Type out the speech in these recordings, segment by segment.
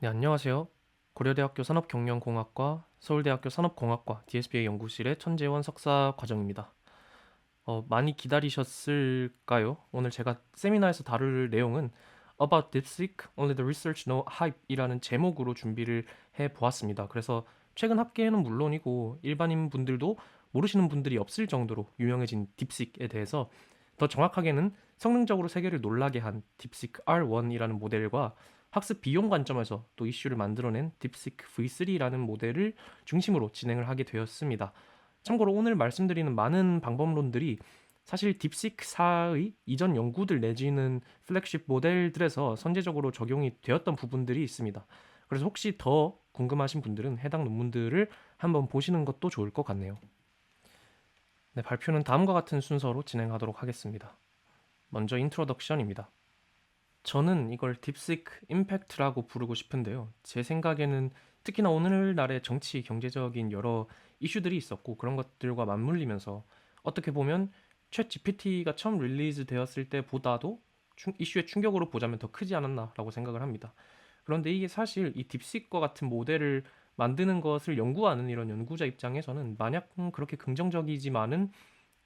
네, 안녕하세요. 고려대학교 산업경영공학과, 서울대학교 산업공학과 DSPA 연구실의 천재원 석사 과정입니다. 많이 기다리셨을까요? 오늘 제가 세미나에서 다룰 내용은 About DeepSeek, Only the Research Know Hype 이라는 제목으로 준비를 해 보았습니다. 그래서 최근 학계에는 물론이고 일반인 분들도 모르시는 분들이 없을 정도로 유명해진 딥식에 대해서 더 정확하게는 성능적으로 세계를 놀라게 한 딥식 R1이라는 모델과 학습 비용 관점에서 또 이슈를 만들어낸 딥식 V3라는 모델을 중심으로 진행을 하게 되었습니다. 참고로 오늘 말씀드리는 많은 방법론들이 사실 딥식4의 이전 연구들 내지는 플래그십 모델들에서 선제적으로 적용이 되었던 부분들이 있습니다. 그래서 혹시 더 궁금하신 분들은 해당 논문들을 한번 보시는 것도 좋을 것 같네요. 네, 발표는 다음과 같은 순서로 진행하도록 하겠습니다. 먼저 인트로덕션입니다. 저는 이걸 딥식 임팩트라고 부르고 싶은데요. 제 생각에는 특히나 오늘날의 정치, 경제적인 여러 이슈들이 있었고 그런 것들과 맞물리면서 어떻게 보면 챗 GPT가 처음 릴리즈 되었을 때보다도 이슈의 충격으로 보자면 더 크지 않았나라고 생각을 합니다. 그런데 이게 사실 이 딥식과 같은 모델을 만드는 것을 연구하는 이런 연구자 입장에서는 마냥 그렇게 긍정적이지만은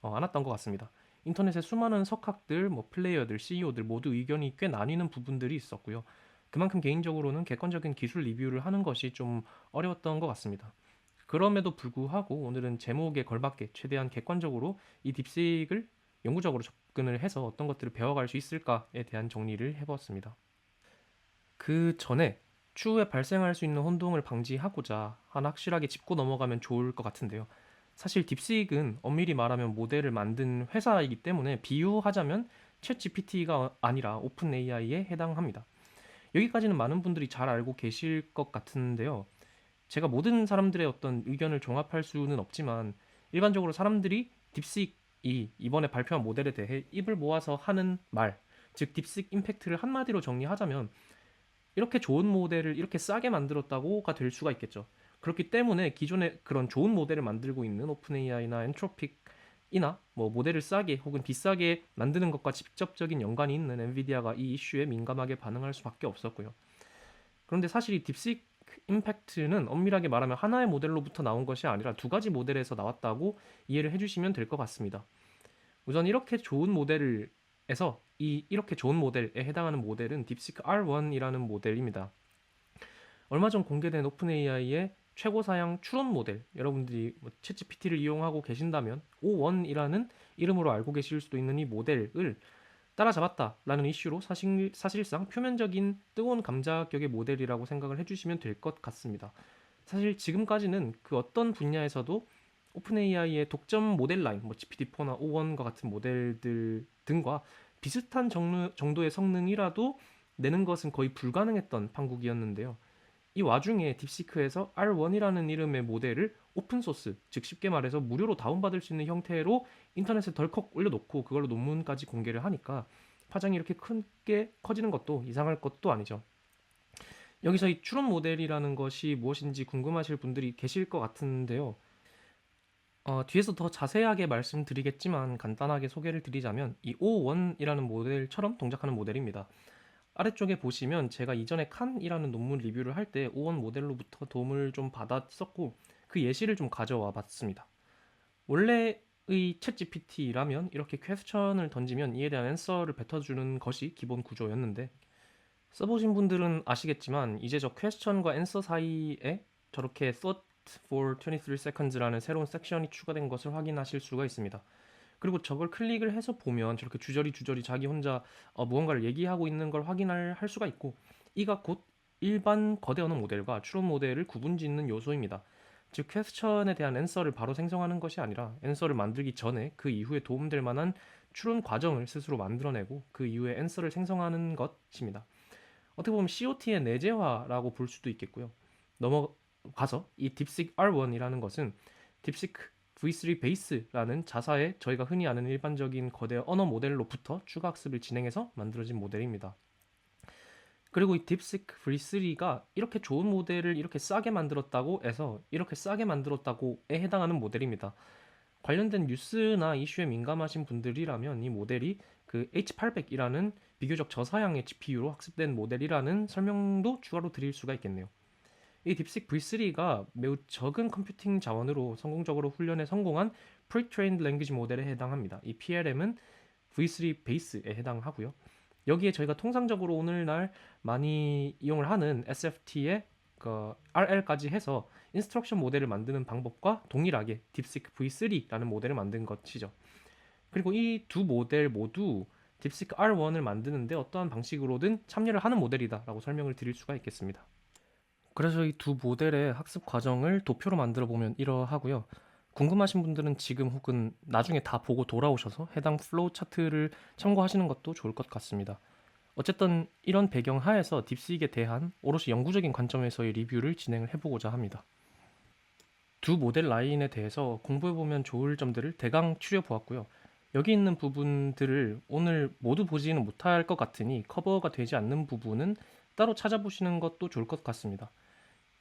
않았던 것 같습니다. 인터넷에 수많은 석학들, 플레이어들, CEO들 모두 의견이 꽤 나뉘는 부분들이 있었고요. 그만큼 개인적으로는 객관적인 기술 리뷰를 하는 것이 좀 어려웠던 것 같습니다. 그럼에도 불구하고 오늘은 제목에 걸맞게 최대한 객관적으로 이 딥식을 영구적으로 접근을 해서 어떤 것들을 배워갈 수 있을까에 대한 정리를 해보았습니다. 그 전에 추후에 발생할 수 있는 혼동을 방지하고자 하나 확실하게 짚고 넘어가면 좋을 것 같은데요. 사실 딥시익은 엄밀히 말하면 모델을 만든 회사이기 때문에 비유하자면 챗 GPT가 아니라 오픈 AI에 해당합니다. 여기까지는 많은 분들이 잘 알고 계실 것 같은데요. 제가 모든 사람들의 어떤 의견을 종합할 수는 없지만 일반적으로 사람들이 딥시익이 이번에 발표한 모델에 대해 입을 모아서 하는 말, 즉 딥시익 임팩트를 한마디로 정리하자면 이렇게 좋은 모델을 이렇게 싸게 만들었다고가 될 수가 있겠죠. 그렇기 때문에 기존에 그런 좋은 모델을 만들고 있는 오픈 AI나 엔트로픽이나 모델을 싸게 혹은 비싸게 만드는 것과 직접적인 연관이 있는 엔비디아가 이 이슈에 민감하게 반응할 수밖에 없었고요. 그런데 사실 이 딥식 임팩트는 엄밀하게 말하면 하나의 모델로부터 나온 것이 아니라 두 가지 모델에서 나왔다고 이해를 해주시면 될 것 같습니다. 우선 이렇게 좋은 모델에서 이렇게 좋은 모델에 해당하는 모델은 딥시크 R1이라는 모델입니다. 얼마 전 공개된 오픈AI의 최고 사양 추론 모델, 여러분들이 챗GPT를 이용하고 계신다면 O1이라는 이름으로 알고 계실 수도 있는 이 모델을 따라잡았다라는 이슈로 사실상 표면적인 뜨거운 감자격의 모델이라고 생각을 해주시면 될 것 같습니다. 사실 지금까지는 그 어떤 분야에서도 오픈AI의 독점 모델 라인, GPT-4나 O1과 같은 모델들 등과 비슷한 정도의 성능이라도 내는 것은 거의 불가능했던 판국이었는데요. 이 와중에 딥시크에서 R1이라는 이름의 모델을 오픈소스, 즉 쉽게 말해서 무료로 다운받을 수 있는 형태로 인터넷에 덜컥 올려놓고 그걸로 논문까지 공개를 하니까 파장이 이렇게 크게 커지는 것도 이상할 것도 아니죠. 여기서 이 추론 모델이라는 것이 무엇인지 궁금하실 분들이 계실 것 같은데요. 뒤에서 더 자세하게 말씀드리겠지만 간단하게 소개를 드리자면 이 O1이라는 모델처럼 동작하는 모델입니다. 아래쪽에 보시면 제가 이전에 칸이라는 논문 리뷰를 할 때 O1 모델로부터 도움을 좀 받았었고 그 예시를 좀 가져와 봤습니다. 원래의 챗 GPT라면 이렇게 퀘스천을 던지면 이에 대한 앤서를 뱉어주는 것이 기본 구조였는데 써보신 분들은 아시겠지만 이제 저 퀘스천과 앤서 사이에 저렇게 thought for 23 seconds라는 새로운 섹션이 추가된 것을 확인하실 수가 있습니다. 그리고 저걸 클릭을 해서 보면 저렇게 주저리 자기 혼자 무언가를 얘기하고 있는 걸 할 수가 있고 이가 곧 일반 거대 언어 모델과 추론 모델을 구분짓는 요소입니다. 즉 퀘스천에 대한 앤서를 바로 생성하는 것이 아니라 앤서를 만들기 전에 그 이후에 도움될 만한 추론 과정을 스스로 만들어내고 그 이후에 앤서를 생성하는 것입니다. 어떻게 보면 COT의 내재화라고 볼 수도 있겠고요. 넘어가서 이 딥식 R1이라는 것은 딥식 V3 베이스라는 자사의 저희가 흔히 아는 일반적인 거대 언어 모델로부터 추가 학습을 진행해서 만들어진 모델입니다. 그리고 이 딥식 V3가 이렇게 좋은 모델을 이렇게 싸게 만들었다고 해서 이렇게 싸게 만들었다고에 해당하는 모델입니다. 관련된 뉴스나 이슈에 민감하신 분들이라면 이 모델이 그 H800이라는 비교적 저사양의 GPU로 학습된 모델이라는 설명도 추가로 드릴 수가 있겠네요. 이 딥시크 V3가 매우 적은 컴퓨팅 자원으로 성공적으로 훈련에 성공한 Pre-trained Language 모델에 해당합니다. 이 PLM은 V3 베이스에 해당하고요. 여기에 저희가 통상적으로 오늘날 많이 이용을 하는 SFT의 RL까지 해서 인스트럭션 모델을 만드는 방법과 동일하게 딥시크 V3라는 모델을 만든 것이죠. 그리고 이 두 모델 모두 딥시크 R1을 만드는데 어떠한 방식으로든 참여를 하는 모델이다라고 설명을 드릴 수가 있겠습니다. 그래서 이 두 모델의 학습 과정을 도표로 만들어 보면 이러하고요. 궁금하신 분들은 지금 혹은 나중에 다 보고 돌아오셔서 해당 플로우 차트를 참고하시는 것도 좋을 것 같습니다. 어쨌든 이런 배경 하에서 딥시크에 대한 오롯이 영구적인 관점에서의 리뷰를 진행을 해보고자 합니다. 두 모델 라인에 대해서 공부해보면 좋을 점들을 대강 추려보았고요. 여기 있는 부분들을 오늘 모두 보지는 못할 것 같으니 커버가 되지 않는 부분은 따로 찾아보시는 것도 좋을 것 같습니다.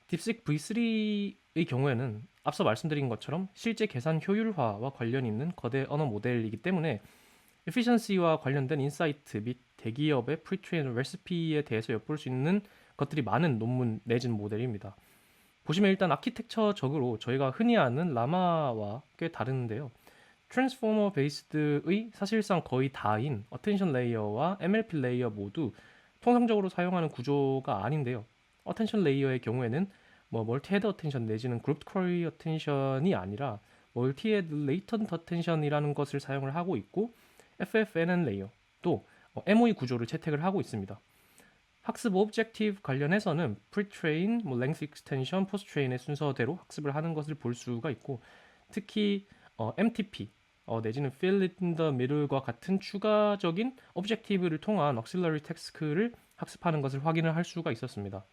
딥시크 V3의 경우에는 앞서 말씀드린 것처럼 실제 계산 효율화와 관련 있는 거대 언어 모델이기 때문에 에피션시와 관련된 인사이트 및 대기업의 프리트레인 레시피에 대해서 엿볼 수 있는 것들이 많은 논문 내진 모델입니다. 보시면 일단 아키텍처적으로 저희가 흔히 아는 라마와 꽤 다른데요. 트랜스포머 베이스드의 사실상 거의 다인 어텐션 레이어와 MLP 레이어 모두 통상적으로 사용하는 구조가 아닌데요. 어텐션 레이어의 경우에는 멀티 헤드 어텐션 내지는 그룹 쿼리 어텐션이 아니라 멀티 헤드 레이턴트 어텐션이라는 것을 사용을 하고 있고 FFNN 레이어 또 MOE 구조를 채택을 하고 있습니다. 학습 오브젝티브 관련해서는 pre-train, length extension, post-train의 순서대로 학습을 하는 것을 볼 수가 있고 특히 MTP 내지는 fill in the middle과 같은 추가적인 오브젝티브를 통한 auxiliary task를 학습하는 것을 확인을 할 수가 있었습니다.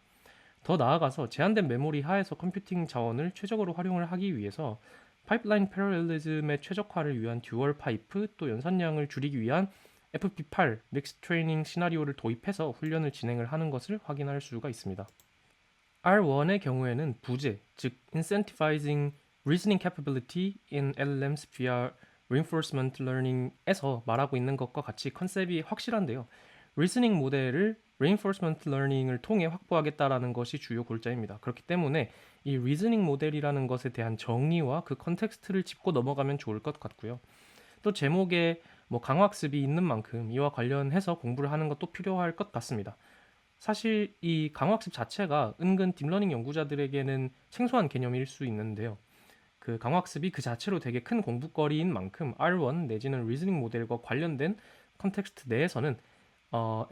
더 나아가서 제한된 메모리 하에서 컴퓨팅 자원을 최적으로 활용을 하기 위해서 파이프라인 패러렐리즘의 최적화를 위한 듀얼 파이프 또 연산량을 줄이기 위한 FP8 믹스 트레이닝 시나리오를 도입해서 훈련을 진행을 하는 것을 확인할 수가 있습니다. R1의 경우에는 부재, 즉 Incentivizing Reasoning Capability in LLMs via Reinforcement Learning에서 말하고 있는 것과 같이 컨셉이 확실한데요. 리스닝 모델을 Reinforcement Learning을 통해 확보하겠다라는 것이 주요 골자입니다. 그렇기 때문에 이 리즈닝 모델이라는 것에 대한 정의와 그 컨텍스트를 짚고 넘어가면 좋을 것 같고요. 또 제목에 강화학습이 있는 만큼 이와 관련해서 공부를 하는 것도 필요할 것 같습니다. 사실 이 강화학습 자체가 은근 딥러닝 연구자들에게는 생소한 개념일 수 있는데요. 그 강화학습이 그 자체로 되게 큰 공부거리인 만큼 R1 내지는 리즈닝 모델과 관련된 컨텍스트 내에서는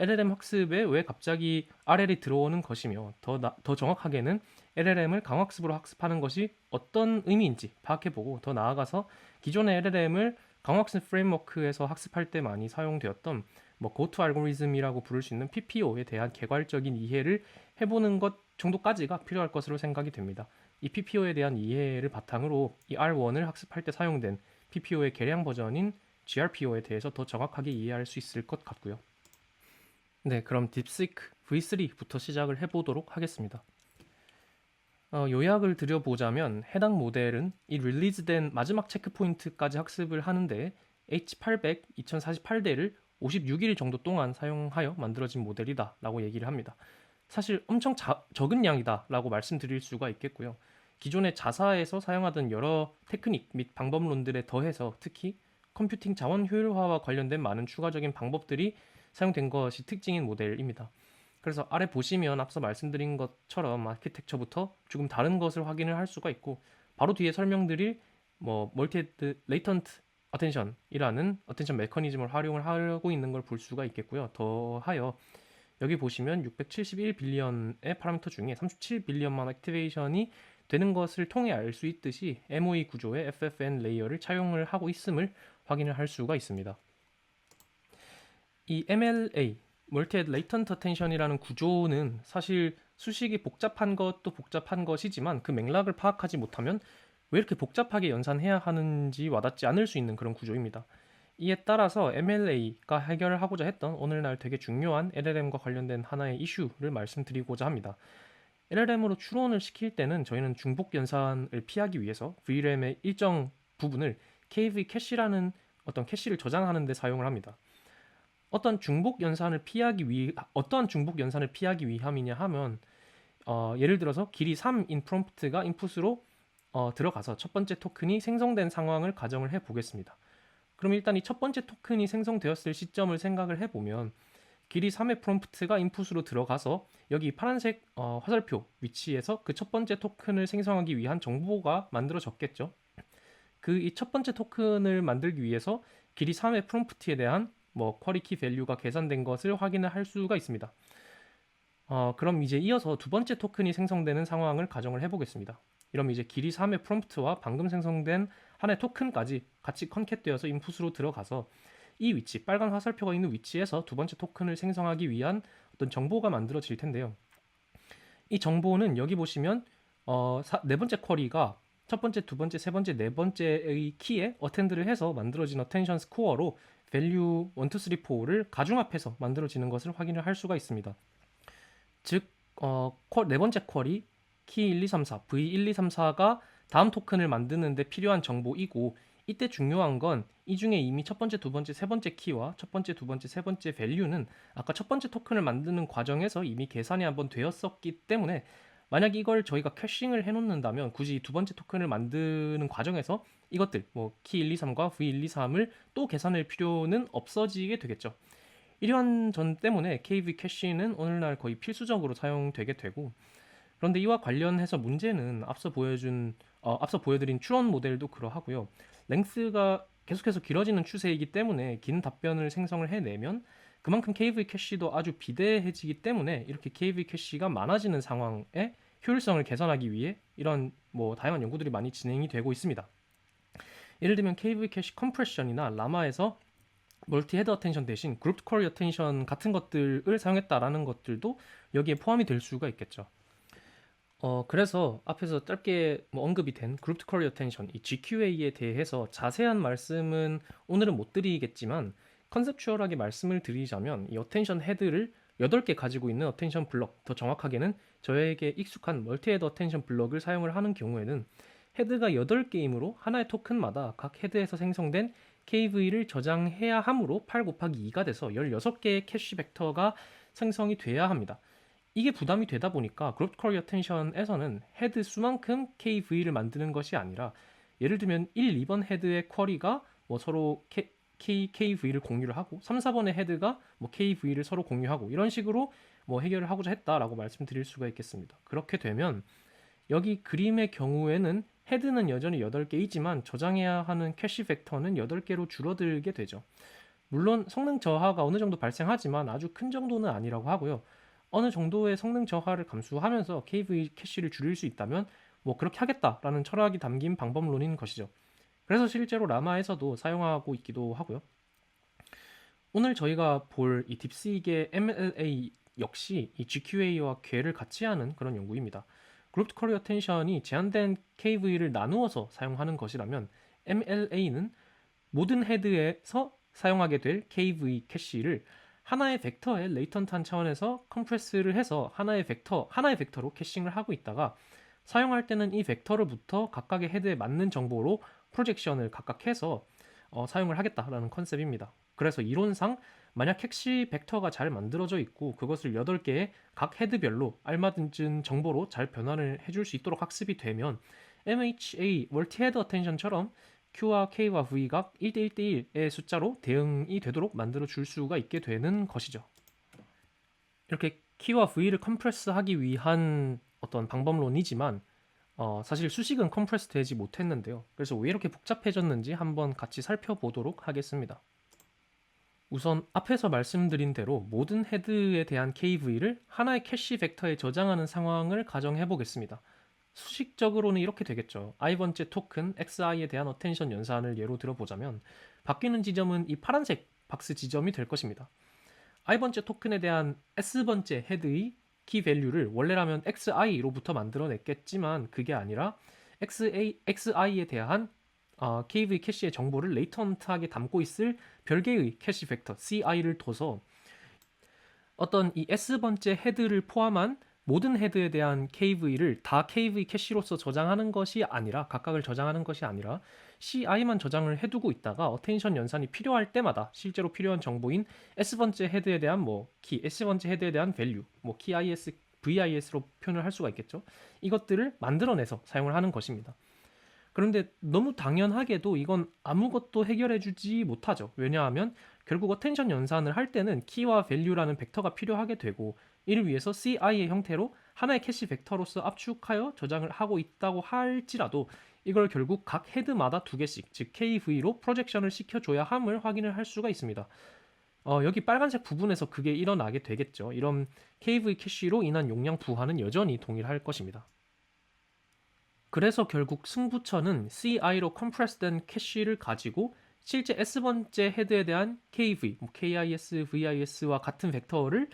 LLM 학습에 왜 갑자기 RL이 들어오는 것이며 더 정확하게는 LLM을 강화학습으로 학습하는 것이 어떤 의미인지 파악해보고 더 나아가서 기존의 LLM을 강화학습 프레임워크에서 학습할 때 많이 사용되었던 고투 알고리즘이라고 부를 수 있는 PPO에 대한 개괄적인 이해를 해보는 것 정도까지가 필요할 것으로 생각이 됩니다. 이 PPO에 대한 이해를 바탕으로 이 R1을 학습할 때 사용된 PPO의 개량 버전인 GRPO에 대해서 더 정확하게 이해할 수 있을 것 같고요. 네, 그럼 딥시크 V3부터 시작을 해보도록 하겠습니다. 요약을 드려보자면 해당 모델은 이 릴리즈된 마지막 체크포인트까지 학습을 하는데 H800 2048대를 56일 정도 동안 사용하여 만들어진 모델이다 라고 얘기를 합니다. 사실 엄청 적은 양이다 라고 말씀드릴 수가 있겠고요. 기존의 자사에서 사용하던 여러 테크닉 및 방법론들에 더해서 특히 컴퓨팅 자원 효율화와 관련된 많은 추가적인 방법들이 사용된 것이 특징인 모델입니다. 그래서 아래 보시면 앞서 말씀드린 것처럼 아키텍처부터 조금 다른 것을 확인을 할 수가 있고 바로 뒤에 설명드릴 멀티헤드 레이턴트 어텐션이라는 어텐션 메커니즘을 활용을 하고 있는 걸 볼 수가 있겠고요. 더하여 여기 보시면 671 빌리언의 파라미터 중에 37 빌리언만 액티베이션이 되는 것을 통해 알 수 있듯이 MOE 구조의 FFN 레이어를 차용을 하고 있음을 확인을 할 수가 있습니다. 이 MLA 멀티헤드 레이턴트 어텐션이라는 구조는 사실 수식이 복잡한 것도 복잡한 것이지만 그 맥락을 파악하지 못하면 왜 이렇게 복잡하게 연산해야 하는지 와닿지 않을 수 있는 그런 구조입니다. 이에 따라서 MLA가 해결하고자 했던 오늘날 되게 중요한 LLM과 관련된 하나의 이슈를 말씀드리고자 합니다. LLM으로 추론을 시킬 때는 저희는 중복 연산을 피하기 위해서 VRAM의 일정 부분을 KV 캐시라는 어떤 캐시를 저장하는 데 사용을 합니다. 어떠한 중복 연산을 피하기 위함이냐 하면 예를 들어서 길이 3인 프롬프트가 인풋으로 들어가서 첫 번째 토큰이 생성된 상황을 가정을 해 보겠습니다. 그럼 일단 이 첫 번째 토큰이 생성되었을 시점을 생각을 해보면 길이 3의 프롬프트가 인풋으로 들어가서 여기 파란색 화살표 위치에서 그 첫 번째 토큰을 생성하기 위한 정보가 만들어졌겠죠. 그 이 첫 번째 토큰을 만들기 위해서 길이 3의 프롬프트에 대한 쿼리 키 밸류가 계산된 것을 확인을 할 수가 있습니다. 그럼 이제 이어서 두 번째 토큰이 생성되는 상황을 가정을 해보겠습니다. 이러면 이제 길이 3의 프롬프트와 방금 생성된 하나의 토큰까지 같이 컨캣되어서 인풋으로 들어가서 이 위치, 빨간 화살표가 있는 위치에서 두 번째 토큰을 생성하기 위한 어떤 정보가 만들어질 텐데요. 이 정보는 여기 보시면 네 번째 쿼리가 첫 번째, 두 번째, 세 번째, 네 번째의 키에 어텐드를 해서 만들어진 어텐션 스코어로 밸류 1, 2, 3, 4를 가중합해서 만들어지는 것을 확인을 할 수가 있습니다. 즉, 네 번째 쿼리 키 1, 2, 3, 4, V1, 2, 3, 4가 다음 토큰을 만드는데 필요한 정보이고 이때 중요한 건 이 중에 이미 첫 번째, 두 번째, 세 번째 키와 첫 번째, 두 번째, 세 번째 밸류는 아까 첫 번째 토큰을 만드는 과정에서 이미 계산이 한번 되었었기 때문에 만약 이걸 저희가 캐싱을 해놓는다면 굳이 두 번째 토큰을 만드는 과정에서 이것들 키 1, 2, 3과 V1, 2, 3을 또 계산할 필요는 없어지게 되겠죠. 이러한 점 때문에 KV 캐시는 오늘날 거의 필수적으로 사용되게 되고 그런데 이와 관련해서 문제는 앞서 보여드린 추론 모델도 그러하고요. 랭스가 계속해서 길어지는 추세이기 때문에 긴 답변을 생성을 해내면 그만큼 KV 캐시도 아주 비대해지기 때문에 이렇게 KV 캐시가 많아지는 상황에 효율성을 개선하기 위해 이런 다양한 연구들이 많이 진행이 되고 있습니다. 예를 들면 KV 캐시 컴프레션이나 라마에서 멀티 헤드 어텐션 대신 그룹 쿼리 어텐션 같은 것들을 사용했다라는 것들도 여기에 포함이 될 수가 있겠죠. 그래서 앞에서 짧게 언급이 된 그룹 쿼리 어텐션, 이 GQA에 대해서 자세한 말씀은 오늘은 못 드리겠지만 컨셉추얼하게 말씀을 드리자면 이 어텐션 헤드를 8개 가지고 있는 어텐션 블럭, 더 정확하게는 저에게 익숙한 멀티 헤드 어텐션 블럭을 사용을 하는 경우에는 헤드가 8개이므로 하나의 토큰마다 각 헤드에서 생성된 KV를 저장해야 하므로 8 곱하기 2가 돼서 16개의 캐시 벡터가 생성이 돼야 합니다. 이게 부담이 되다 보니까 그룹 쿼리 어텐션에서는 헤드 수만큼 KV를 만드는 것이 아니라 예를 들면 1, 2번 헤드의 쿼리가 서로 KV를 공유를 하고 3, 4번의 헤드가 KV를 서로 공유하고 이런 식으로 해결을 하고자 했다라고 말씀드릴 수가 있겠습니다. 그렇게 되면 여기 그림의 경우에는 헤드는 여전히 8개이지만 저장해야 하는 캐시 벡터는 8개로 줄어들게 되죠. 물론 성능 저하가 어느 정도 발생하지만 아주 큰 정도는 아니라고 하고요. 어느 정도의 성능 저하를 감수하면서 KV 캐시를 줄일 수 있다면 그렇게 하겠다라는 철학이 담긴 방법론인 것이죠. 그래서 실제로 라마에서도 사용하고 있기도 하고요. 오늘 저희가 볼 이 딥시익의 MLA 역시 이 GQA와 궤를 같이 하는 그런 연구입니다. 그룹 쿼리 어텐션이 제한된 KV를 나누어서 사용하는 것이라면 MLA는 모든 헤드에서 사용하게 될 KV 캐시를 하나의 벡터의 레이턴트한 차원에서 컴프레스를 해서 하나의 벡터로 캐싱을 하고 있다가 사용할 때는 이 벡터로부터 각각의 헤드에 맞는 정보로 프로젝션을 각각 해서 사용을 하겠다라는 컨셉입니다. 그래서 이론상 만약 캐시 벡터가 잘 만들어져 있고 그것을 8개의 각 헤드별로 알맞은 정보로 잘 변환을 해줄 수 있도록 학습이 되면 MHA 멀티 헤드 어텐션처럼 Q와 K와 V가 1대1대1의 숫자로 대응이 되도록 만들어 줄 수가 있게 되는 것이죠. 이렇게 K와 V를 컴프레스하기 위한 어떤 방법론이지만 사실 수식은 컴프레스 되지 못했는데요. 그래서 왜 이렇게 복잡해졌는지 한번 같이 살펴보도록 하겠습니다. 우선 앞에서 말씀드린 대로 모든 헤드에 대한 KV를 하나의 캐시 벡터에 저장하는 상황을 가정해 보겠습니다. 수식적으로는 이렇게 되겠죠. i번째 토큰 xi에 대한 어텐션 연산을 예로 들어보자면 바뀌는 지점은 이 파란색 박스 지점이 될 것입니다. i번째 토큰에 대한 s번째 헤드의 키 밸류를 원래라면 xi로부터 만들어냈겠지만 그게 아니라 xi에 대한 KV 캐시의 정보를 레이턴트하게 담고 있을 별개의 캐시 벡터 ci를 둬서 어떤 이 s번째 헤드를 포함한 모든 헤드에 대한 KV를 다 KV 캐시로서 저장하는 것이 아니라 각각을 저장하는 것이 아니라 CI만 저장을 해두고 있다가 어텐션 연산이 필요할 때마다 실제로 필요한 정보인 S번째 헤드에 대한 키, S번째 헤드에 대한 밸류, 키 IS, VIS로 표현을 할 수가 있겠죠. 이것들을 만들어내서 사용을 하는 것입니다. 그런데 너무 당연하게도 이건 아무것도 해결해주지 못하죠. 왜냐하면 결국 어텐션 연산을 할 때는 키와 밸류라는 벡터가 필요하게 되고 이를 위해서 CI의 형태로 하나의 캐시 벡터로서 압축하여 저장을 하고 있다고 할지라도 이걸 결국 각 헤드마다 두 개씩, 즉 KV로 프로젝션을 시켜줘야 함을 확인을 할 수가 있습니다. 여기 빨간색 부분에서 그게 일어나게 되겠죠. 이런 KV 캐시로 인한 용량 부하는 여전히 동일할 것입니다. 그래서 결국 승부처는 CI로 컴프레스된 캐시를 가지고 실제 S번째 헤드에 대한 KV, KIS, VIS와 같은 벡터를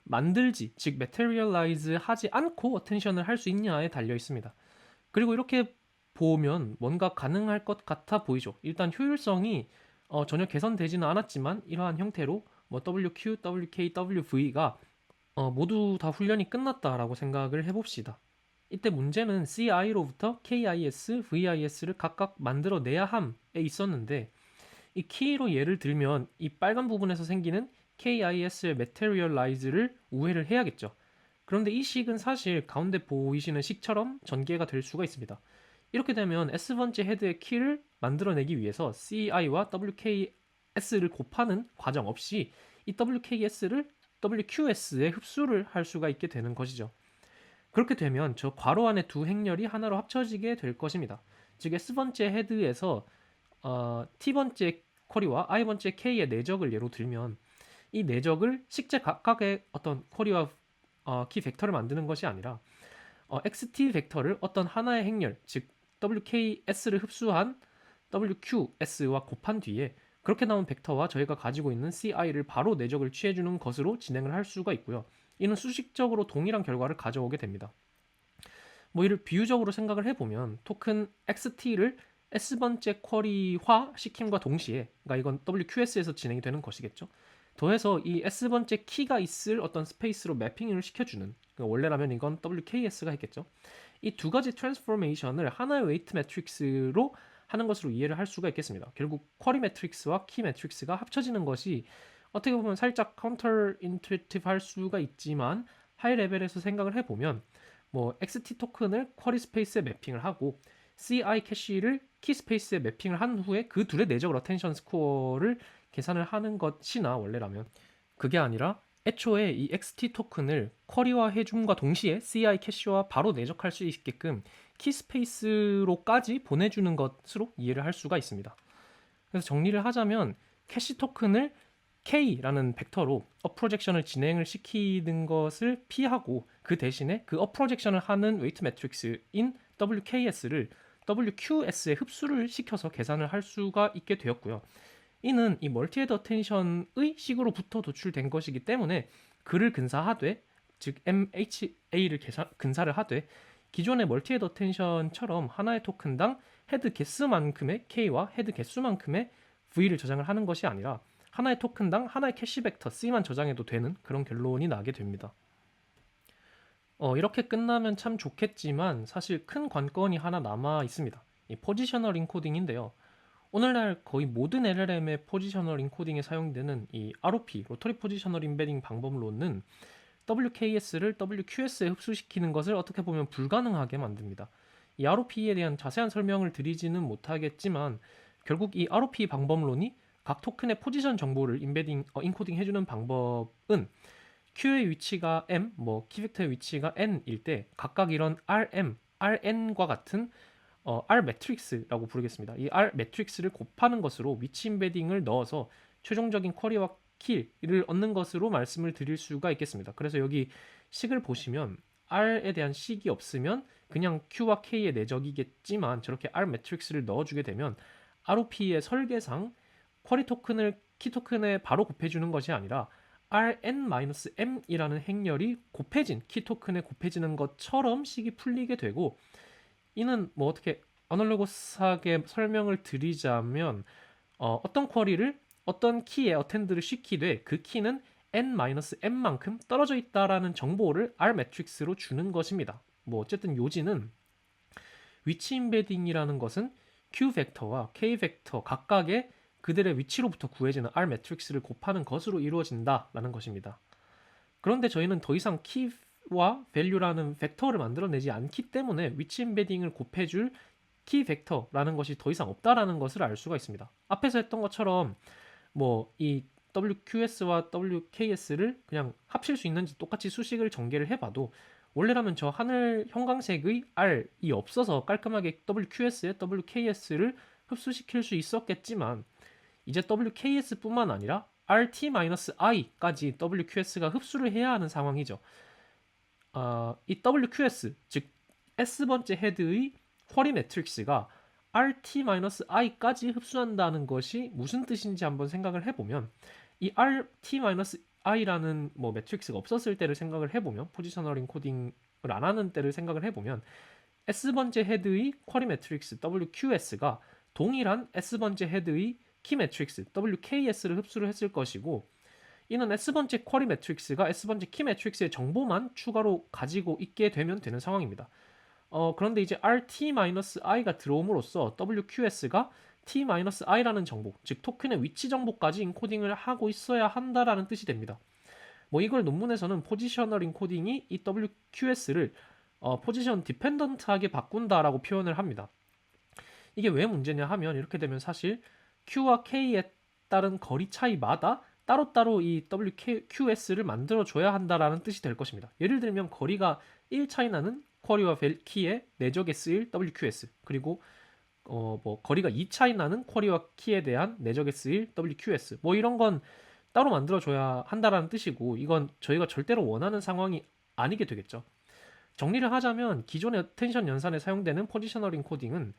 만들지, 즉 materialize 하지 않고 어텐션을 할 수 있냐에 달려 있습니다. 그리고 이렇게 보면 뭔가 가능할 것 같아 보이죠. 일단 효율성이 전혀 개선되지는 않았지만 이러한 형태로 WQ, WK, WV가 모두 다 훈련이 끝났다라고 생각을 해봅시다. 이때 문제는 CI로부터 KIS, VIS를 각각 만들어내야 함에 있었는데 이 키로 예를 들면 이 빨간 부분에서 생기는 KIS의 materialize를 우회를 해야겠죠. 그런데 이 식은 사실 가운데 보이시는 식처럼 전개가 될 수가 있습니다. 이렇게 되면 S번째 헤드의 키를 만들어내기 위해서 CI와 WKS를 곱하는 과정 없이 이 WKS를 WQS에 흡수를 할 수가 있게 되는 것이죠. 그렇게 되면 저 괄호 안에 두 행렬이 하나로 합쳐지게 될 것입니다. 즉 S번째 헤드에서 T번째 쿼리와 I번째 K의 내적을 예로 들면 이 내적을 식재 각각의 어떤 쿼리와 키 벡터를 만드는 것이 아니라 XT 벡터를 어떤 하나의 행렬, 즉 WKS를 흡수한 WQS와 곱한 뒤에 그렇게 나온 벡터와 저희가 가지고 있는 CI를 바로 내적을 취해주는 것으로 진행을 할 수가 있고요. 이는 수식적으로 동일한 결과를 가져오게 됩니다. 이를 비유적으로 생각을 해보면 토큰 XT를 S번째 쿼리화 시킴과 동시에, 그러니까 이건 WQS에서 진행이 되는 것이겠죠. 더해서 이 S번째 키가 있을 어떤 스페이스로 매핑을 시켜주는, 그러니까 원래라면 이건 WKS가 했겠죠. 이 두 가지 트랜스포메이션을 하나의 웨이트 매트릭스로 하는 것으로 이해를 할 수가 있겠습니다. 결국 쿼리 매트릭스와 키 매트릭스가 합쳐지는 것이 어떻게 보면 살짝 카운터 인투이티브 할 수가 있지만 하이 레벨에서 생각을 해보면 XT 토큰을 쿼리 스페이스에 매핑을 하고 CI 캐시를 키 스페이스에 매핑을 한 후에 그 둘의 내적 어텐션 스코어를 계산을 하는 것이나 원래라면 그게 아니라 애초에 이 XT 토큰을 쿼리화 해줌과 동시에 CI 캐시와 바로 내적할 수 있게끔 키 스페이스로까지 보내주는 것으로 이해를 할 수가 있습니다. 그래서 정리를 하자면 캐시 토큰을 K라는 벡터로 업프로젝션을 진행을 시키는 것을 피하고 그 대신에 그 업프로젝션을 하는 웨이트 매트릭스인 WKS를 WQS에 흡수를 시켜서 계산을 할 수가 있게 되었고요. 이는 이 멀티헤드 어텐션의 식으로부터 도출된 것이기 때문에 그를 근사하되, 즉 MHA를 근사를 하되 기존의 멀티헤드 어텐션처럼 하나의 토큰당 헤드 개수만큼의 K와 헤드 개수만큼의 V를 저장을 하는 것이 아니라 하나의 토큰당 하나의 캐시 벡터 C만 저장해도 되는 그런 결론이 나게 됩니다. 이렇게 끝나면 참 좋겠지만 사실 큰 관건이 하나 남아 있습니다. 이 포지셔널 인코딩인데요. 오늘날 거의 모든 LLM의 포지셔널 인코딩에 사용되는 이 ROP, 로터리 포지셔널 임베딩 방법론은 WKS를 WQS에 흡수시키는 것을 어떻게 보면 불가능하게 만듭니다. 이 ROP에 대한 자세한 설명을 드리지는 못하겠지만 결국 이 ROP 방법론이 각 토큰의 포지션 정보를 인코딩 해주는 방법은 Q의 위치가 M, 키벡터의 위치가 N일 때 각각 이런 RM, RN과 같은 R 매트릭스라고 부르겠습니다. 이 R 매트릭스를 곱하는 것으로 위치 인베딩을 넣어서 최종적인 쿼리와 키를 얻는 것으로 말씀을 드릴 수가 있겠습니다. 그래서 여기 식을 보시면 R에 대한 식이 없으면 그냥 Q와 K의 내적이겠지만 저렇게 R 매트릭스를 넣어주게 되면 ROP의 설계상 쿼리 토큰을 키 토큰에 바로 곱해주는 것이 아니라 Rn-M이라는 행렬이 곱해진 키 토큰에 곱해지는 것처럼 식이 풀리게 되고, 이는 어떻게 어널로거스하게 설명을 드리자면 어떤 쿼리를 어떤 키에 어텐드를 시키되 그 키는 n-m만큼 떨어져 있다라는 정보를 R 매트릭스로 주는 것입니다. 뭐 어쨌든 요지는 위치 임베딩이라는 것은 Q 벡터와 K 벡터 각각의 그들의 위치로부터 구해지는 R 매트릭스를 곱하는 것으로 이루어진다라는 것입니다. 그런데 저희는 더 이상 키와 value라는 벡터를 만들어내지 않기 때문에 위치 임베딩을 곱해줄 키 벡터라는 것이 더 이상 없다라는 것을 알 수가 있습니다. 앞에서 했던 것처럼 뭐 이 WQS와 WKS를 그냥 합칠 수 있는지 똑같이 수식을 전개를 해봐도 원래라면 저 하늘 형광색의 R이 없어서 깔끔하게 WQS에 WKS를 흡수시킬 수 있었겠지만 이제 WKS뿐만 아니라 RT-I까지 WQS가 흡수를 해야 하는 상황이죠. 이 WQS, 즉 S번째 헤드의 쿼리 매트릭스가 RT-I까지 흡수한다는 것이 무슨 뜻인지 한번 생각을 해보면 이 RT-I라는 뭐 매트릭스가 없었을 때를 생각을 해보면 포지셔널 인코딩을 안 하는 때를 생각을 해보면 S번째 헤드의 쿼리 매트릭스 WQS가 동일한 S번째 헤드의 키 매트릭스 WKS를 흡수를 했을 것이고 이는 S번째 쿼리 매트릭스가 S번째 키 매트릭스의 정보만 추가로 가지고 있게 되면 되는 상황입니다. 그런데 이제 RT-I가 들어옴으로써 WQS가 T-I라는 정보, 즉 토큰의 위치 정보까지 인코딩을 하고 있어야 한다라는 뜻이 됩니다. 뭐 이걸 논문에서는 포지셔널 인코딩이 이 WQS를 포지션 디펜던트하게 바꾼다라고 표현을 합니다. 이게 왜 문제냐 하면 이렇게 되면 사실 Q와 K에 따른 거리 차이마다 따로따로 이 WQS를 만들어줘야 한다라는 뜻이 될 것입니다. 예를 들면 거리가 1 차이 나는 쿼리와 키의 내적에 쓰일 WQS 그리고 뭐 거리가 2 차이 나는 쿼리와 키에 대한 내적에 쓰일 WQS 뭐 이런 건 따로 만들어줘야 한다라는 뜻이고 이건 저희가 절대로 원하는 상황이 아니게 되겠죠. 정리를 하자면 기존의 어텐션 연산에 사용되는 포지셔널 인코딩은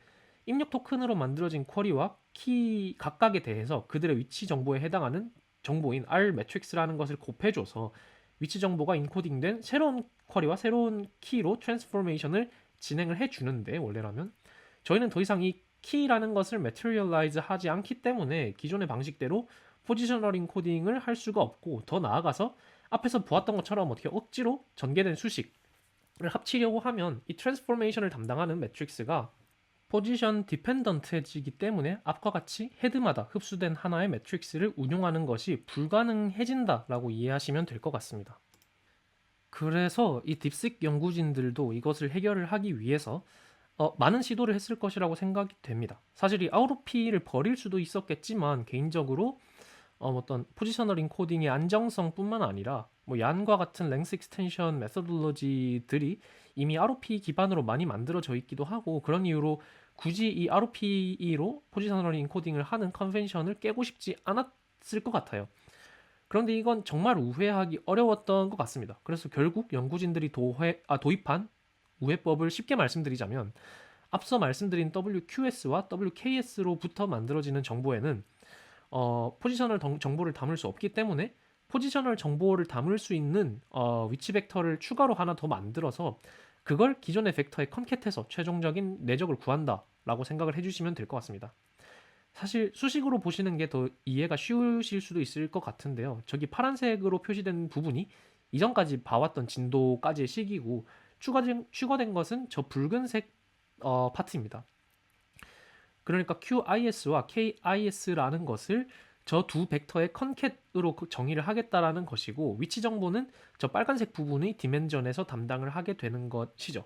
입력 토큰으로 만들어진 쿼리와 키 각각에 대해서 그들의 위치 정보에 해당하는 정보인 R 매트릭스라는 것을 곱해줘서 위치 정보가 인코딩된 새로운 쿼리와 새로운 키로 트랜스포메이션을 진행을 해주는데 원래라면 저희는 더 이상 이 키라는 것을 매트리얼라이즈 하지 않기 때문에 기존의 방식대로 포지셔널 인코딩을 할 수가 없고 더 나아가서 앞에서 보았던 것처럼 어떻게 억지로 전개된 수식을 합치려고 하면 이 트랜스포메이션을 담당하는 매트릭스가 포지션 디펜던트해지기 때문에 앞과 같이 헤드마다 흡수된 하나의 매트릭스를 운용하는 것이 불가능해진다라고 이해하시면 될 것 같습니다. 그래서 이 딥식 연구진들도 이것을 해결을 하기 위해서 많은 시도를 했을 것이라고 생각이 됩니다. 사실 이 아웃오피를 버릴 수도 있었겠지만 개인적으로 어떤 포지셔널 인코딩의 안정성뿐만 아니라 뭐 얀과 같은 랭스 익스텐션 메서돌로지들이 이미 ROP 기반으로 많이 만들어져 있기도 하고 그런 이유로 굳이 이 ROPE로 포지셔널 인코딩을 하는 컨벤션을 깨고 싶지 않았을 것 같아요. 그런데 이건 정말 우회하기 어려웠던 것 같습니다. 그래서 결국 연구진들이 도입한 우회법을 쉽게 말씀드리자면 앞서 말씀드린 WQS와 WKS로부터 만들어지는 정보에는 포지셔널 정보를 담을 수 없기 때문에 포지셔널 정보를 담을 수 있는 위치 벡터를 추가로 하나 더 만들어서 그걸 기존의 벡터에 컨캣해서 최종적인 내적을 구한다라고 생각을 해주시면 될 것 같습니다. 사실 수식으로 보시는 게 더 이해가 쉬우실 수도 있을 것 같은데요. 저기 파란색으로 표시된 부분이 이전까지 봐왔던 진도까지의 시기고 추가된 것은 저 붉은색 파트입니다. 그러니까 QIS와 KIS라는 것을 저 두 벡터의 컨캣으로 정의를 하겠다라는 것이고 위치 정보는 저 빨간색 부분의 디멘전에서 담당을 하게 되는 것이죠.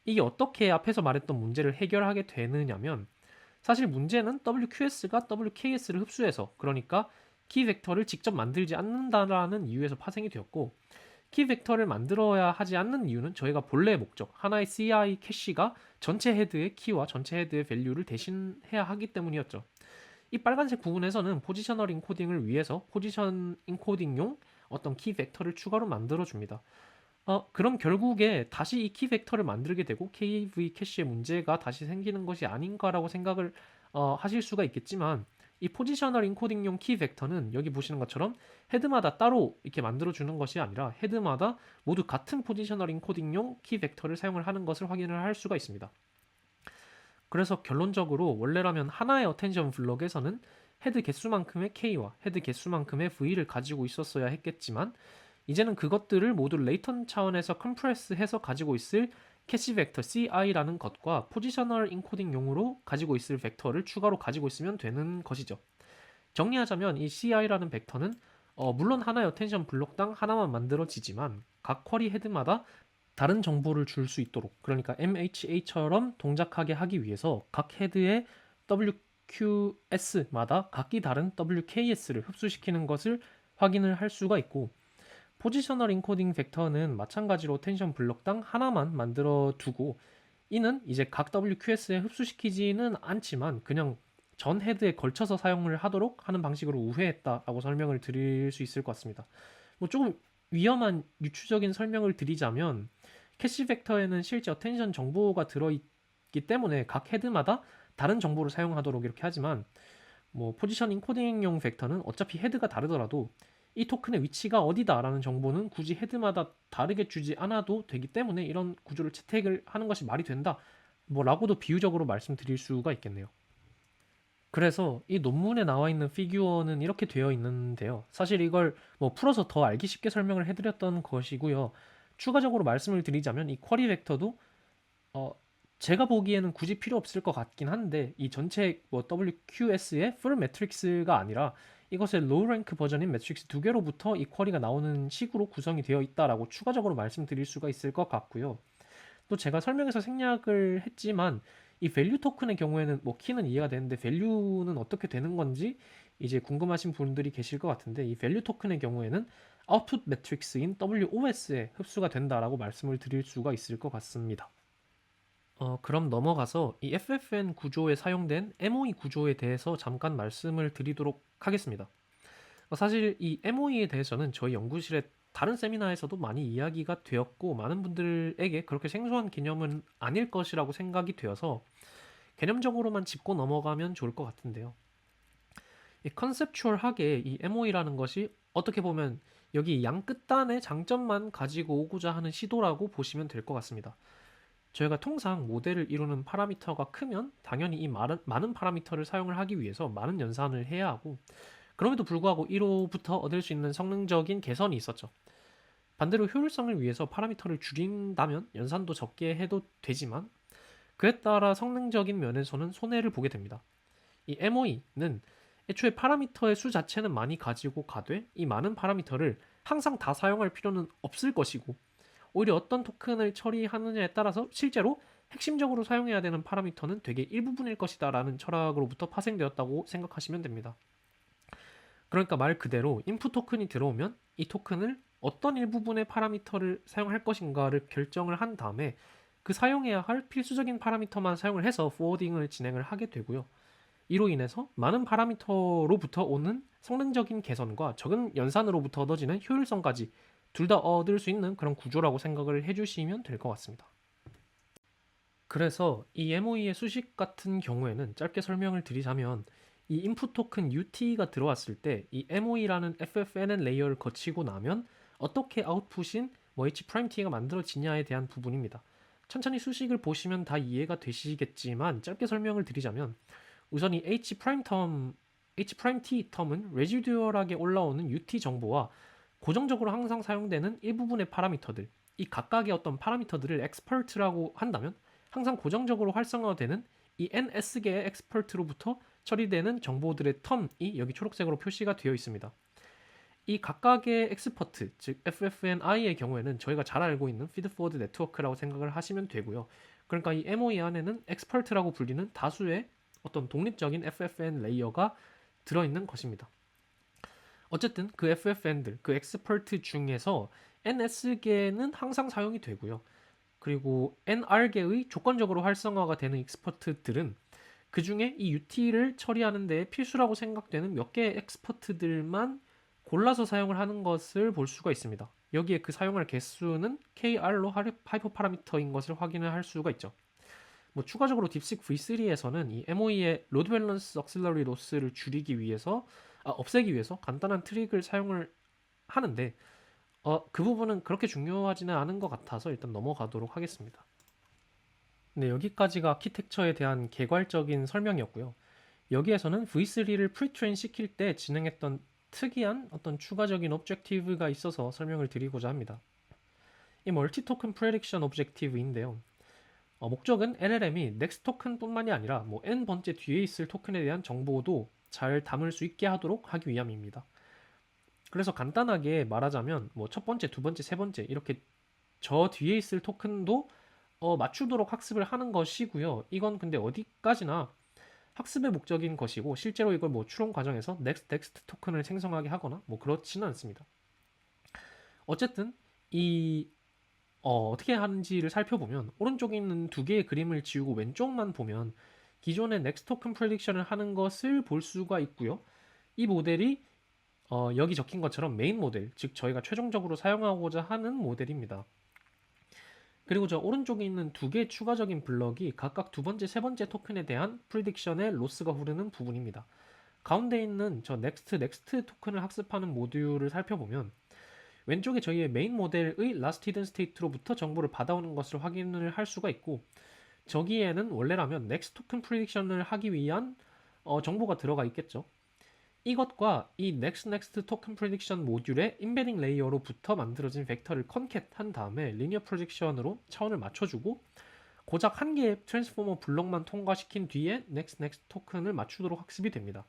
이게 어떻게 앞에서 말했던 문제를 해결하게 되느냐면 사실 문제는 WQS가 WKS를 흡수해서 그러니까 키 벡터를 직접 만들지 않는다라는 이유에서 파생이 되었고 키 벡터를 만들어야 하지 않는 이유는 저희가 본래의 목적 하나의 CI 캐시가 전체 헤드의 키와 전체 헤드의 밸류를 대신해야 하기 때문이었죠. 이 빨간색 부분에서는 포지셔널 인코딩을 위해서 포지션 인코딩용 어떤 키 벡터를 추가로 만들어 줍니다. 그럼 결국에 다시 이 키 벡터를 만들게 되고 KV 캐시의 문제가 다시 생기는 것이 아닌가라고 생각을 하실 수가 있겠지만 이 포지셔널 인코딩용 키 벡터는 여기 보시는 것처럼 헤드마다 따로 이렇게 만들어 주는 것이 아니라 헤드마다 모두 같은 포지셔널 인코딩용 키 벡터를 사용을 하는 것을 확인을 할 수가 있습니다. 그래서 결론적으로 원래라면 하나의 어텐션 블럭에서는 헤드 개수만큼의 K와 헤드 개수만큼의 V를 가지고 있었어야 했겠지만 이제는 그것들을 모두 레이턴 차원에서 컴프레스해서 가지고 있을 캐시 벡터 CI라는 것과 포지셔널 인코딩용으로 가지고 있을 벡터를 추가로 가지고 있으면 되는 것이죠. 정리하자면 이 CI라는 벡터는 물론 하나의 어텐션 블록당 하나만 만들어지지만 각 쿼리 헤드마다 다른 정보를 줄 수 있도록, 그러니까 MHA처럼 동작하게 하기 위해서 각 헤드의 WQS마다 각기 다른 WKS를 흡수시키는 것을 확인을 할 수가 있고, 포지셔널 인코딩 벡터는 마찬가지로 텐션 블록당 하나만 만들어 두고 이는 이제 각 WQS에 흡수시키지는 않지만 그냥 전 헤드에 걸쳐서 사용을 하도록 하는 방식으로 우회했다라고 설명을 드릴 수 있을 것 같습니다. 뭐 조금 위험한 유추적인 설명을 드리자면 캐시 벡터에는 실제 어텐션 정보가 들어있기 때문에 각 헤드마다 다른 정보를 사용하도록 이렇게 하지만 뭐 포지션 인코딩용 벡터는 어차피 헤드가 다르더라도 이 토큰의 위치가 어디다라는 정보는 굳이 헤드마다 다르게 주지 않아도 되기 때문에 이런 구조를 채택을 하는 것이 말이 된다 라고도 비유적으로 말씀드릴 수가 있겠네요. 그래서 이 논문에 나와 있는 피규어는 이렇게 되어 있는데요. 사실 이걸 뭐 풀어서 더 알기 쉽게 설명을 해드렸던 것이고요. 추가적으로 말씀을 드리자면 이 쿼리 벡터도 어, 제가 보기에는 굳이 필요 없을 것 같긴 한데 이 전체 뭐 WQS의 풀 매트릭스가 아니라 이것의 로우 랭크 버전인 매트릭스 두 개로부터 이 쿼리가 나오는 식으로 구성이 되어 있다라고 추가적으로 말씀드릴 수가 있을 것 같고요. 또 제가 설명에서 생략을 했지만 이 밸류 토큰의 경우에는 뭐 키는 이해가 되는데 밸류는 어떻게 되는 건지 이제 궁금하신 분들이 계실 것 같은데 이 밸류 토큰의 경우에는 아웃풋 매트릭스인 WOS에 흡수가 된다라고 말씀을 드릴 수가 있을 것 같습니다. 그럼 넘어가서 이 FFN 구조에 사용된 MOE 구조에 대해서 잠깐 말씀을 드리도록 하겠습니다. 사실 이 MOE에 대해서는 저희 연구실의 다른 세미나에서도 많이 이야기가 되었고 많은 분들에게 그렇게 생소한 개념은 아닐 것이라고 생각이 되어서 개념적으로만 짚고 넘어가면 좋을 것 같은데요. 이 컨셉추얼하게 이 MOE라는 것이 어떻게 보면 여기 양 끝단의 장점만 가지고 오고자 하는 시도라고 보시면 될 것 같습니다. 저희가 통상 모델을 이루는 파라미터가 크면 당연히 이 많은 파라미터를 사용을 하기 위해서 많은 연산을 해야 하고 그럼에도 불구하고 이로부터 얻을 수 있는 성능적인 개선이 있었죠. 반대로 효율성을 위해서 파라미터를 줄인다면 연산도 적게 해도 되지만 그에 따라 성능적인 면에서는 손해를 보게 됩니다. 이 MOE는 애초에 파라미터의 수 자체는 많이 가지고 가되 이 많은 파라미터를 항상 다 사용할 필요는 없을 것이고 오히려 어떤 토큰을 처리하느냐에 따라서 실제로 핵심적으로 사용해야 되는 파라미터는 되게 일부분일 것이다 라는 철학으로부터 파생되었다고 생각하시면 됩니다. 그러니까 말 그대로 인풋 토큰이 들어오면 이 토큰을 어떤 일부분의 파라미터를 사용할 것인가를 결정을 한 다음에 그 사용해야 할 필수적인 파라미터만 사용을 해서 포워딩을 진행을 하게 되고요. 이로 인해서 많은 파라미터로부터 오는 성능적인 개선과 적은 연산으로부터 얻어지는 효율성까지 둘 다 얻을 수 있는 그런 구조라고 생각을 해주시면 될 것 같습니다. 그래서 이 MOE의 수식 같은 경우에는 짧게 설명을 드리자면 이 인풋 토큰 UT가 들어왔을 때 이 MOE라는 FFNN 레이어를 거치고 나면 어떻게 아웃풋인 뭐 H'T가 만들어지냐에 대한 부분입니다. 천천히 수식을 보시면 다 이해가 되시겠지만 짧게 설명을 드리자면 우선 이 H'T 텀은 레지듀얼하게 올라오는 UT 정보와 고정적으로 항상 사용되는 일부분의 파라미터들, 이 각각의 어떤 파라미터들을 엑스퍼트라고 한다면 항상 고정적으로 활성화되는 이 NS개의 엑스퍼트로부터 처리되는 정보들의 텀이 여기 초록색으로 표시가 되어 있습니다. 이 각각의 엑스퍼트, 즉 FFNI의 경우에는 저희가 잘 알고 있는 피드포워드 네트워크라고 생각을 하시면 되고요. 그러니까 이 MOE 안에는 엑스퍼트라고 불리는 다수의 어떤 독립적인 FFN 레이어가 들어있는 것입니다. 어쨌든 그 FFN들, 그 엑스퍼트 중에서 NS개는 항상 사용이 되고요. 그리고 NR개의 조건적으로 활성화가 되는 엑스퍼트들은 그 중에 이 UT를 처리하는 데 필수라고 생각되는 몇 개의 엑스퍼트들만 골라서 사용을 하는 것을 볼 수가 있습니다. 여기에 그 사용할 개수는 KR로 하이퍼 파라미터인 것을 확인을 할 수가 있죠. 뭐 추가적으로 딥식 V3에서는 이 MOE의 로드 밸런스 억실러리 로스를 없애기 위해서 간단한 트릭을 사용을 하는데 그 부분은 그렇게 중요하지는 않은 것 같아서 일단 넘어가도록 하겠습니다. 네, 여기까지가 아키텍처에 대한 개괄적인 설명이었고요. 여기에서는 V3를 프리트레인 시킬 때 진행했던 특이한 어떤 추가적인 오브젝티브가 있어서 설명을 드리고자 합니다. 이 멀티 토큰 프레딕션 오브젝티브인데요. 목적은 LLM이 next 토큰뿐만이 아니라 뭐 n번째 뒤에 있을 토큰에 대한 정보도 잘 담을 수 있게 하도록 하기 위함입니다. 그래서 간단하게 말하자면 뭐 첫 번째, 두 번째, 세 번째 이렇게 저 뒤에 있을 토큰도 맞추도록 학습을 하는 것이고요. 이건 근데 어디까지나 학습의 목적인 것이고 실제로 이걸 뭐 추론 과정에서 next 토큰을 생성하게 하거나 뭐 그렇지는 않습니다. 어쨌든 이 어떻게 하는지를 살펴보면 오른쪽에 있는 두 개의 그림을 지우고 왼쪽만 보면 기존의 next 토큰 프레딕션을 하는 것을 볼 수가 있고요. 이 모델이 여기 적힌 것처럼 메인 모델, 즉 저희가 최종적으로 사용하고자 하는 모델입니다. 그리고 저 오른쪽에 있는 두 개의 추가적인 블럭이 각각 두 번째, 세 번째 토큰에 대한 프리딕션의 로스가 흐르는 부분입니다. 가운데 있는 저 next 토큰을 학습하는 모듈을 살펴보면 왼쪽에 저희의 메인 모델의 last hidden state로부터 정보를 받아오는 것을 확인을 할 수가 있고 저기에는 원래라면 next 토큰 프리딕션을 하기 위한 정보가 들어가 있겠죠. 이것과 이 next 토큰 프레딕션 모듈의 임베딩 레이어로부터 만들어진 벡터를 컨캣한 다음에 리니어 프로젝션으로 차원을 맞춰주고 고작 한 개의 트랜스포머 블록만 통과시킨 뒤에 next 토큰을 맞추도록 학습이 됩니다.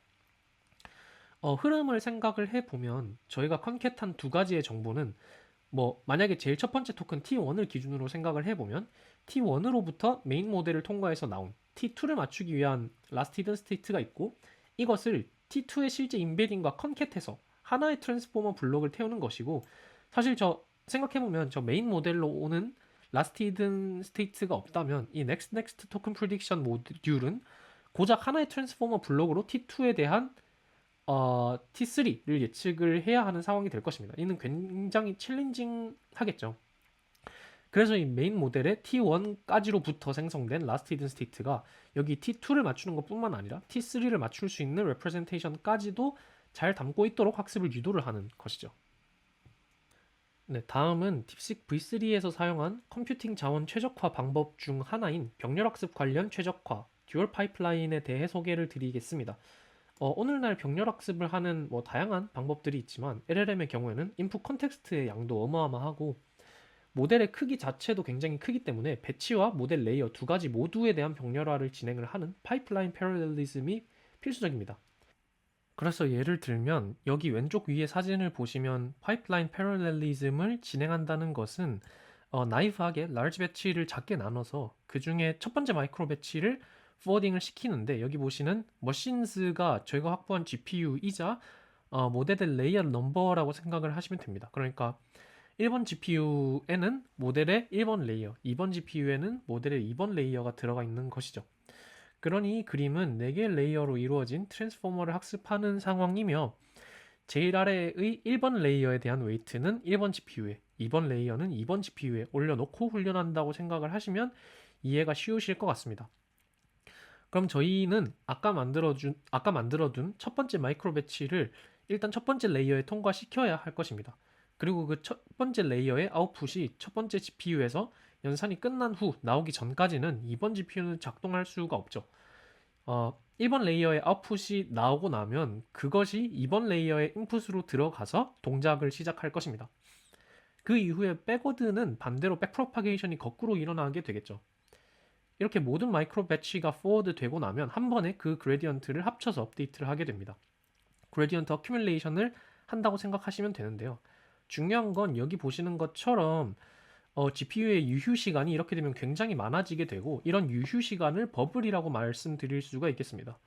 흐름을 생각을 해보면 저희가 컨캣한 두 가지의 정보는 뭐 만약에 제일 첫 번째 토큰 T1을 기준으로 생각을 해보면 T1으로부터 메인 모델을 통과해서 나온 T2를 맞추기 위한 라스트 히든 스테이트가 있고 이것을 T2의 실제 임베딩과 컨캣해서 하나의 트랜스포머 블록을 태우는 것이고 사실 저 생각해보면 저 메인 모델로 오는 라스트 히든 스테이트가 없다면 이 next 토큰 프리딕션 모듈은 고작 하나의 트랜스포머 블록으로 T2에 대한 T3를 예측을 해야 하는 상황이 될 것입니다. 이는 굉장히 챌린징 하겠죠. 그래서 이 메인 모델의 T1까지로부터 생성된 라스트 히든 스테이트가 여기 T2를 맞추는 것뿐만 아니라 T3를 맞출 수 있는 레프레젠테이션까지도 잘 담고 있도록 학습을 유도를 하는 것이죠. 네, 다음은 딥식 V3에서 사용한 컴퓨팅 자원 최적화 방법 중 하나인 병렬학습 관련 최적화 듀얼 파이프라인에 대해 소개를 드리겠습니다. 오늘날 병렬학습을 하는 뭐 다양한 방법들이 있지만 LLM의 경우에는 인풋 컨텍스트의 양도 어마어마하고 모델의 크기 자체도 굉장히 크기 때문에 배치와 모델 레이어 두 가지 모두에 대한 병렬화를 진행을 하는 파이프라인 패러렐리즘이 필수적입니다. 그래서 예를 들면 여기 왼쪽 위에 사진을 보시면 파이프라인 패러렐리즘을 진행한다는 것은 나이브하게 large 배치를 작게 나눠서 그 중에 첫 번째 마이크로 배치를 포워딩을 시키는데 여기 보시는 머신즈가 저희가 확보한 GPU이자 모델의 레이어 넘버라고 생각을 하시면 됩니다. 그러니까 1번 GPU에는 모델의 1번 레이어, 2번 GPU에는 모델의 2번 레이어가 들어가 있는 것이죠. 그러니 이 그림은 4개의 레이어로 이루어진 트랜스포머를 학습하는 상황이며 제일 아래의 1번 레이어에 대한 웨이트는 1번 GPU에, 2번 레이어는 2번 GPU에 올려놓고 훈련한다고 생각을 하시면 이해가 쉬우실 것 같습니다. 그럼 저희는 아까 만들어둔 첫 번째 마이크로 배치를 일단 첫 번째 레이어에 통과시켜야 할 것입니다. 그리고 그 첫 번째 레이어의 아웃풋이 첫 번째 GPU에서 연산이 끝난 후 나오기 전까지는 2번 GPU는 작동할 수가 없죠. 1번 레이어의 아웃풋이 나오고 나면 그것이 2번 레이어의 인풋으로 들어가서 동작을 시작할 것입니다. 그 이후에 백워드는 반대로 백프로파게이션이 거꾸로 일어나게 되겠죠. 이렇게 모든 마이크로 배치가 포워드 되고 나면 한 번에 그 그레디언트를 합쳐서 업데이트를 하게 됩니다. 그레디언트 어큐뮬레이션을 한다고 생각하시면 되는데요. 중요한 건 여기 보시는 것처럼 GPU의 유휴 시간이 이렇게 되면 굉장히 많아지게 되고 이런 유휴 시간을 버블이라고 말씀드릴 수가 있겠습니다.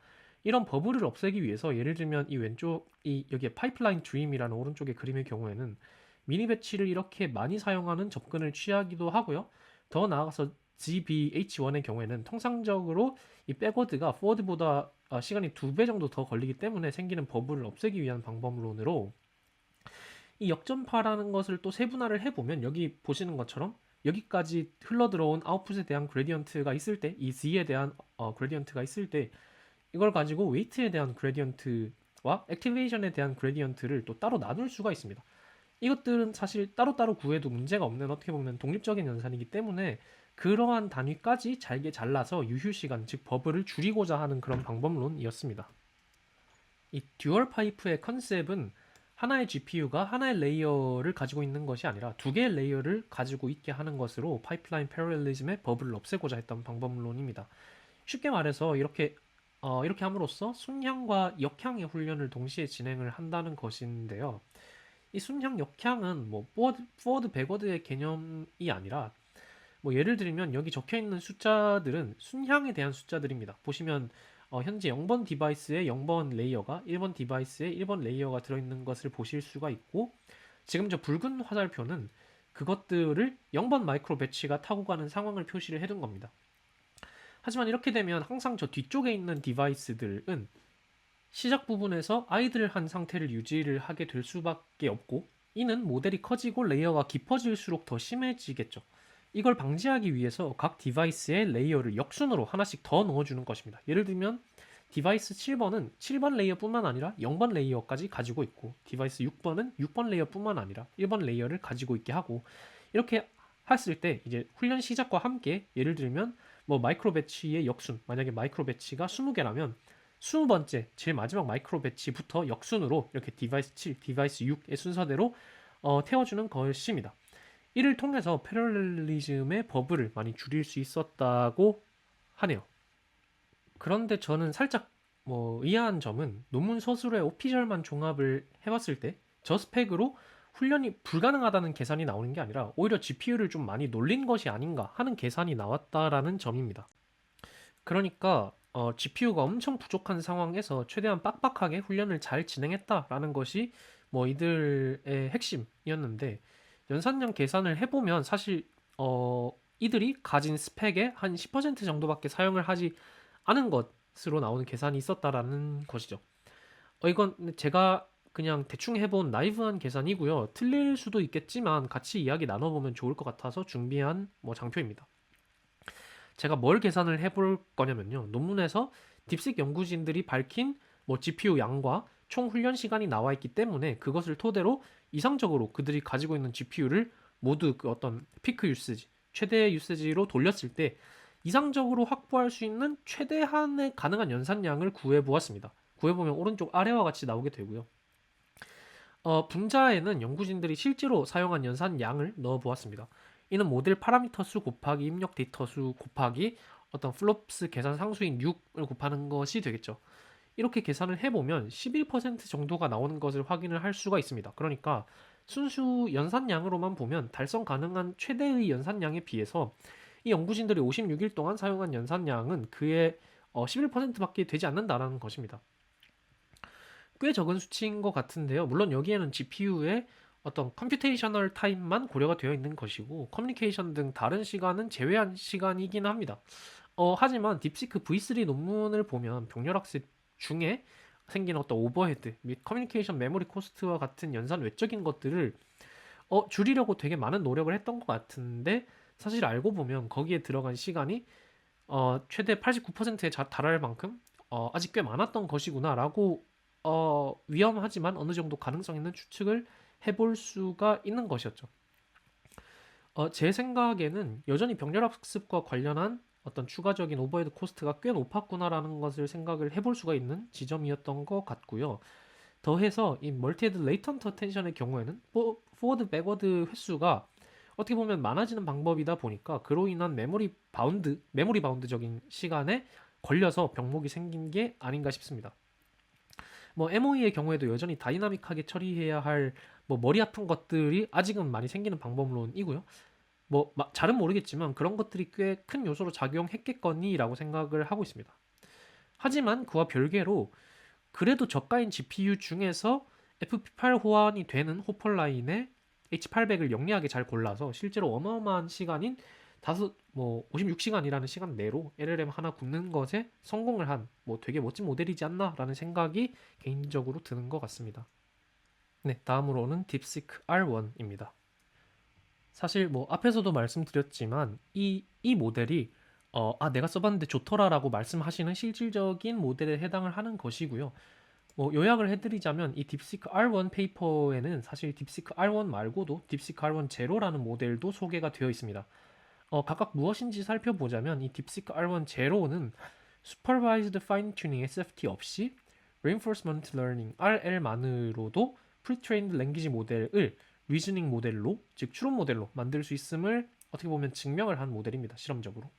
이런 버블을 없애기 위해서 예를 들면 이 왼쪽 여기에 파이프라인 드림이라는 오른쪽의 그림의 경우에는 미니 배치를 이렇게 많이 사용하는 접근을 취하기도 하고요. 더 나아가서 GBH1의 경우에는 통상적으로 이 백워드가 포워드보다 시간이 2배 정도 더 걸리기 때문에 생기는 버블을 없애기 위한 방법론으로 이 역전파라는 것을 또 세분화를 해보면 여기 보시는 것처럼 여기까지 흘러들어온 아웃풋에 대한 그레디언트가 있을 때, 이 Z에 대한 그레디언트가 있을 때 이걸 가지고 웨이트에 대한 그레디언트와 액티베이션에 대한 그레디언트를 또 따로 나눌 수가 있습니다. 이것들은 사실 따로따로 구해도 문제가 없는 어떻게 보면 독립적인 연산이기 때문에 그러한 단위까지 잘게 잘라서 유휴시간, 즉 버블을 줄이고자 하는 그런 방법론이었습니다. 이 듀얼 파이프의 컨셉은 하나의 GPU가 하나의 레이어를 가지고 있는 것이 아니라 두 개의 레이어를 가지고 있게 하는 것으로 파이프라인 패러렐리즘의 버블을 없애고자 했던 방법론입니다. 쉽게 말해서 이렇게 함으로써 순향과 역향의 훈련을 동시에 진행을 한다는 것인데요. 이 순향, 역향은 뭐 포워드, 백워드의 개념이 아니라 뭐 예를 들면 여기 적혀 있는 숫자들은 순향에 대한 숫자들입니다. 보시면 현재 0번 디바이스에 0번 레이어가 1번 디바이스에 1번 레이어가 들어있는 것을 보실 수가 있고, 지금 저 붉은 화살표는 그것들을 0번 마이크로 배치가 타고 가는 상황을 표시를 해둔 겁니다. 하지만 이렇게 되면 항상 저 뒤쪽에 있는 디바이스들은 시작 부분에서 아이들한 상태를 유지를 하게 될 수밖에 없고, 이는 모델이 커지고 레이어가 깊어질수록 더 심해지겠죠. 이걸 방지하기 위해서 각 디바이스의 레이어를 역순으로 하나씩 더 넣어주는 것입니다. 예를 들면 디바이스 7번은 7번 레이어뿐만 아니라 0번 레이어까지 가지고 있고, 디바이스 6번은 6번 레이어뿐만 아니라 1번 레이어를 가지고 있게 하고, 이렇게 했을 때 이제 훈련 시작과 함께 예를 들면 뭐 마이크로 배치의 역순, 만약에 마이크로 배치가 20개라면 20번째 제일 마지막 마이크로 배치부터 역순으로 이렇게 디바이스 7, 디바이스 6의 순서대로 태워주는 것입니다. 이를 통해서 패러렐리즘의 버블을 많이 줄일 수 있었다고 하네요. 그런데 저는 살짝 의아한 점은 논문 서술의 오피셜만 종합을 해봤을 때 저 스펙으로 훈련이 불가능하다는 계산이 나오는 게 아니라 오히려 GPU를 좀 많이 놀린 것이 아닌가 하는 계산이 나왔다라는 점입니다. 그러니까 GPU가 엄청 부족한 상황에서 최대한 빡빡하게 훈련을 잘 진행했다라는 것이 뭐 이들의 핵심이었는데, 연산량 계산을 해보면 사실 이들이 가진 스펙의 한 10% 정도밖에 사용을 하지 않은 것으로 나오는 계산이 있었다라는 것이죠. 이건 제가 그냥 대충 해본 나이브한 계산이고요. 틀릴 수도 있겠지만 같이 이야기 나눠보면 좋을 것 같아서 준비한 장표입니다. 제가 뭘 계산을 해볼 거냐면요. 논문에서 딥식 연구진들이 밝힌 GPU 양과 총 훈련 시간이 나와 있기 때문에 그것을 토대로 이상적으로 그들이 가지고 있는 GPU를 모두 그 어떤 피크 유세지, 최대 유세지로 돌렸을 때 이상적으로 확보할 수 있는 최대한의 가능한 연산량을 구해보았습니다. 구해보면 오른쪽 아래와 같이 나오게 되고요. 분자에는 연구진들이 실제로 사용한 연산량을 넣어보았습니다. 이는 모델 파라미터 수 곱하기 입력 데이터 수 곱하기 어떤 플롭스 계산 상수인 6을 곱하는 것이 되겠죠. 이렇게 계산을 해보면 11% 정도가 나오는 것을 확인을 할 수가 있습니다. 그러니까 순수 연산량으로만 보면 달성 가능한 최대의 연산량에 비해서 이 연구진들이 56일 동안 사용한 연산량은 그의 11%밖에 되지 않는다라는 것입니다. 꽤 적은 수치인 것 같은데요. 물론 여기에는 GPU의 어떤 컴퓨테이셔널 타임만 고려가 되어 있는 것이고 커뮤니케이션 등 다른 시간은 제외한 시간이긴 합니다. 하지만 딥시크 V3 논문을 보면 병렬학습 중에 생긴 어떤 오버헤드 및 커뮤니케이션 메모리 코스트와 같은 연산 외적인 것들을 줄이려고 되게 많은 노력을 했던 것 같은데, 사실 알고 보면 거기에 들어간 시간이 최대 89%에 달할 만큼 아직 꽤 많았던 것이구나라고 위험하지만 어느 정도 가능성 있는 추측을 해볼 수가 있는 것이었죠. 제 생각에는 여전히 병렬학습과 관련한 어떤 추가적인 오버헤드 코스트가 꽤 높았구나라는 것을 생각을 해볼 수가 있는 지점이었던 것 같고요. 더해서 이 멀티헤드 레이턴트 어텐션의 경우에는 포워드 백워드 횟수가 어떻게 보면 많아지는 방법이다 보니까 그로 인한 메모리 바운드적인 시간에 걸려서 병목이 생긴 게 아닌가 싶습니다. MOE의 경우에도 여전히 다이나믹하게 처리해야 할 머리 아픈 것들이 아직은 많이 생기는 방법론이고요. 잘은 모르겠지만 그런 것들이 꽤 큰 요소로 작용했겠거니라고 생각을 하고 있습니다. 하지만 그와 별개로 그래도 저가인 GPU 중에서 FP8 호환이 되는 호펄라인의 H800을 영리하게 잘 골라서 실제로 어마어마한 시간인 56시간이라는 시간 내로 LLM 하나 굽는 것에 성공을 한 되게 멋진 모델이지 않나라는 생각이 개인적으로 드는 것 같습니다. 네, 다음으로는 딥시크 R1입니다. 사실 앞에서도 말씀드렸지만 이 모델이 내가 써봤는데 좋더라라고 말씀하시는 실질적인 모델에 해당을 하는 것이고요. 뭐 요약을 해드리자면 이 딥시크 R1 페이퍼에는 사실 딥시크 R1 말고도 딥시크 R1 제로라는 모델도 소개가 되어 있습니다. 각각 무엇인지 살펴보자면 이 딥시크 R1 제로는 Supervised Fine Tuning SFT 없이 Reinforcement Learning RL만으로도 Pre-trained Language 모델을 리즈닝 모델로, 즉 추론 모델로 만들 수 있음을 어떻게 보면 증명을 한 모델입니다. 실험적으로.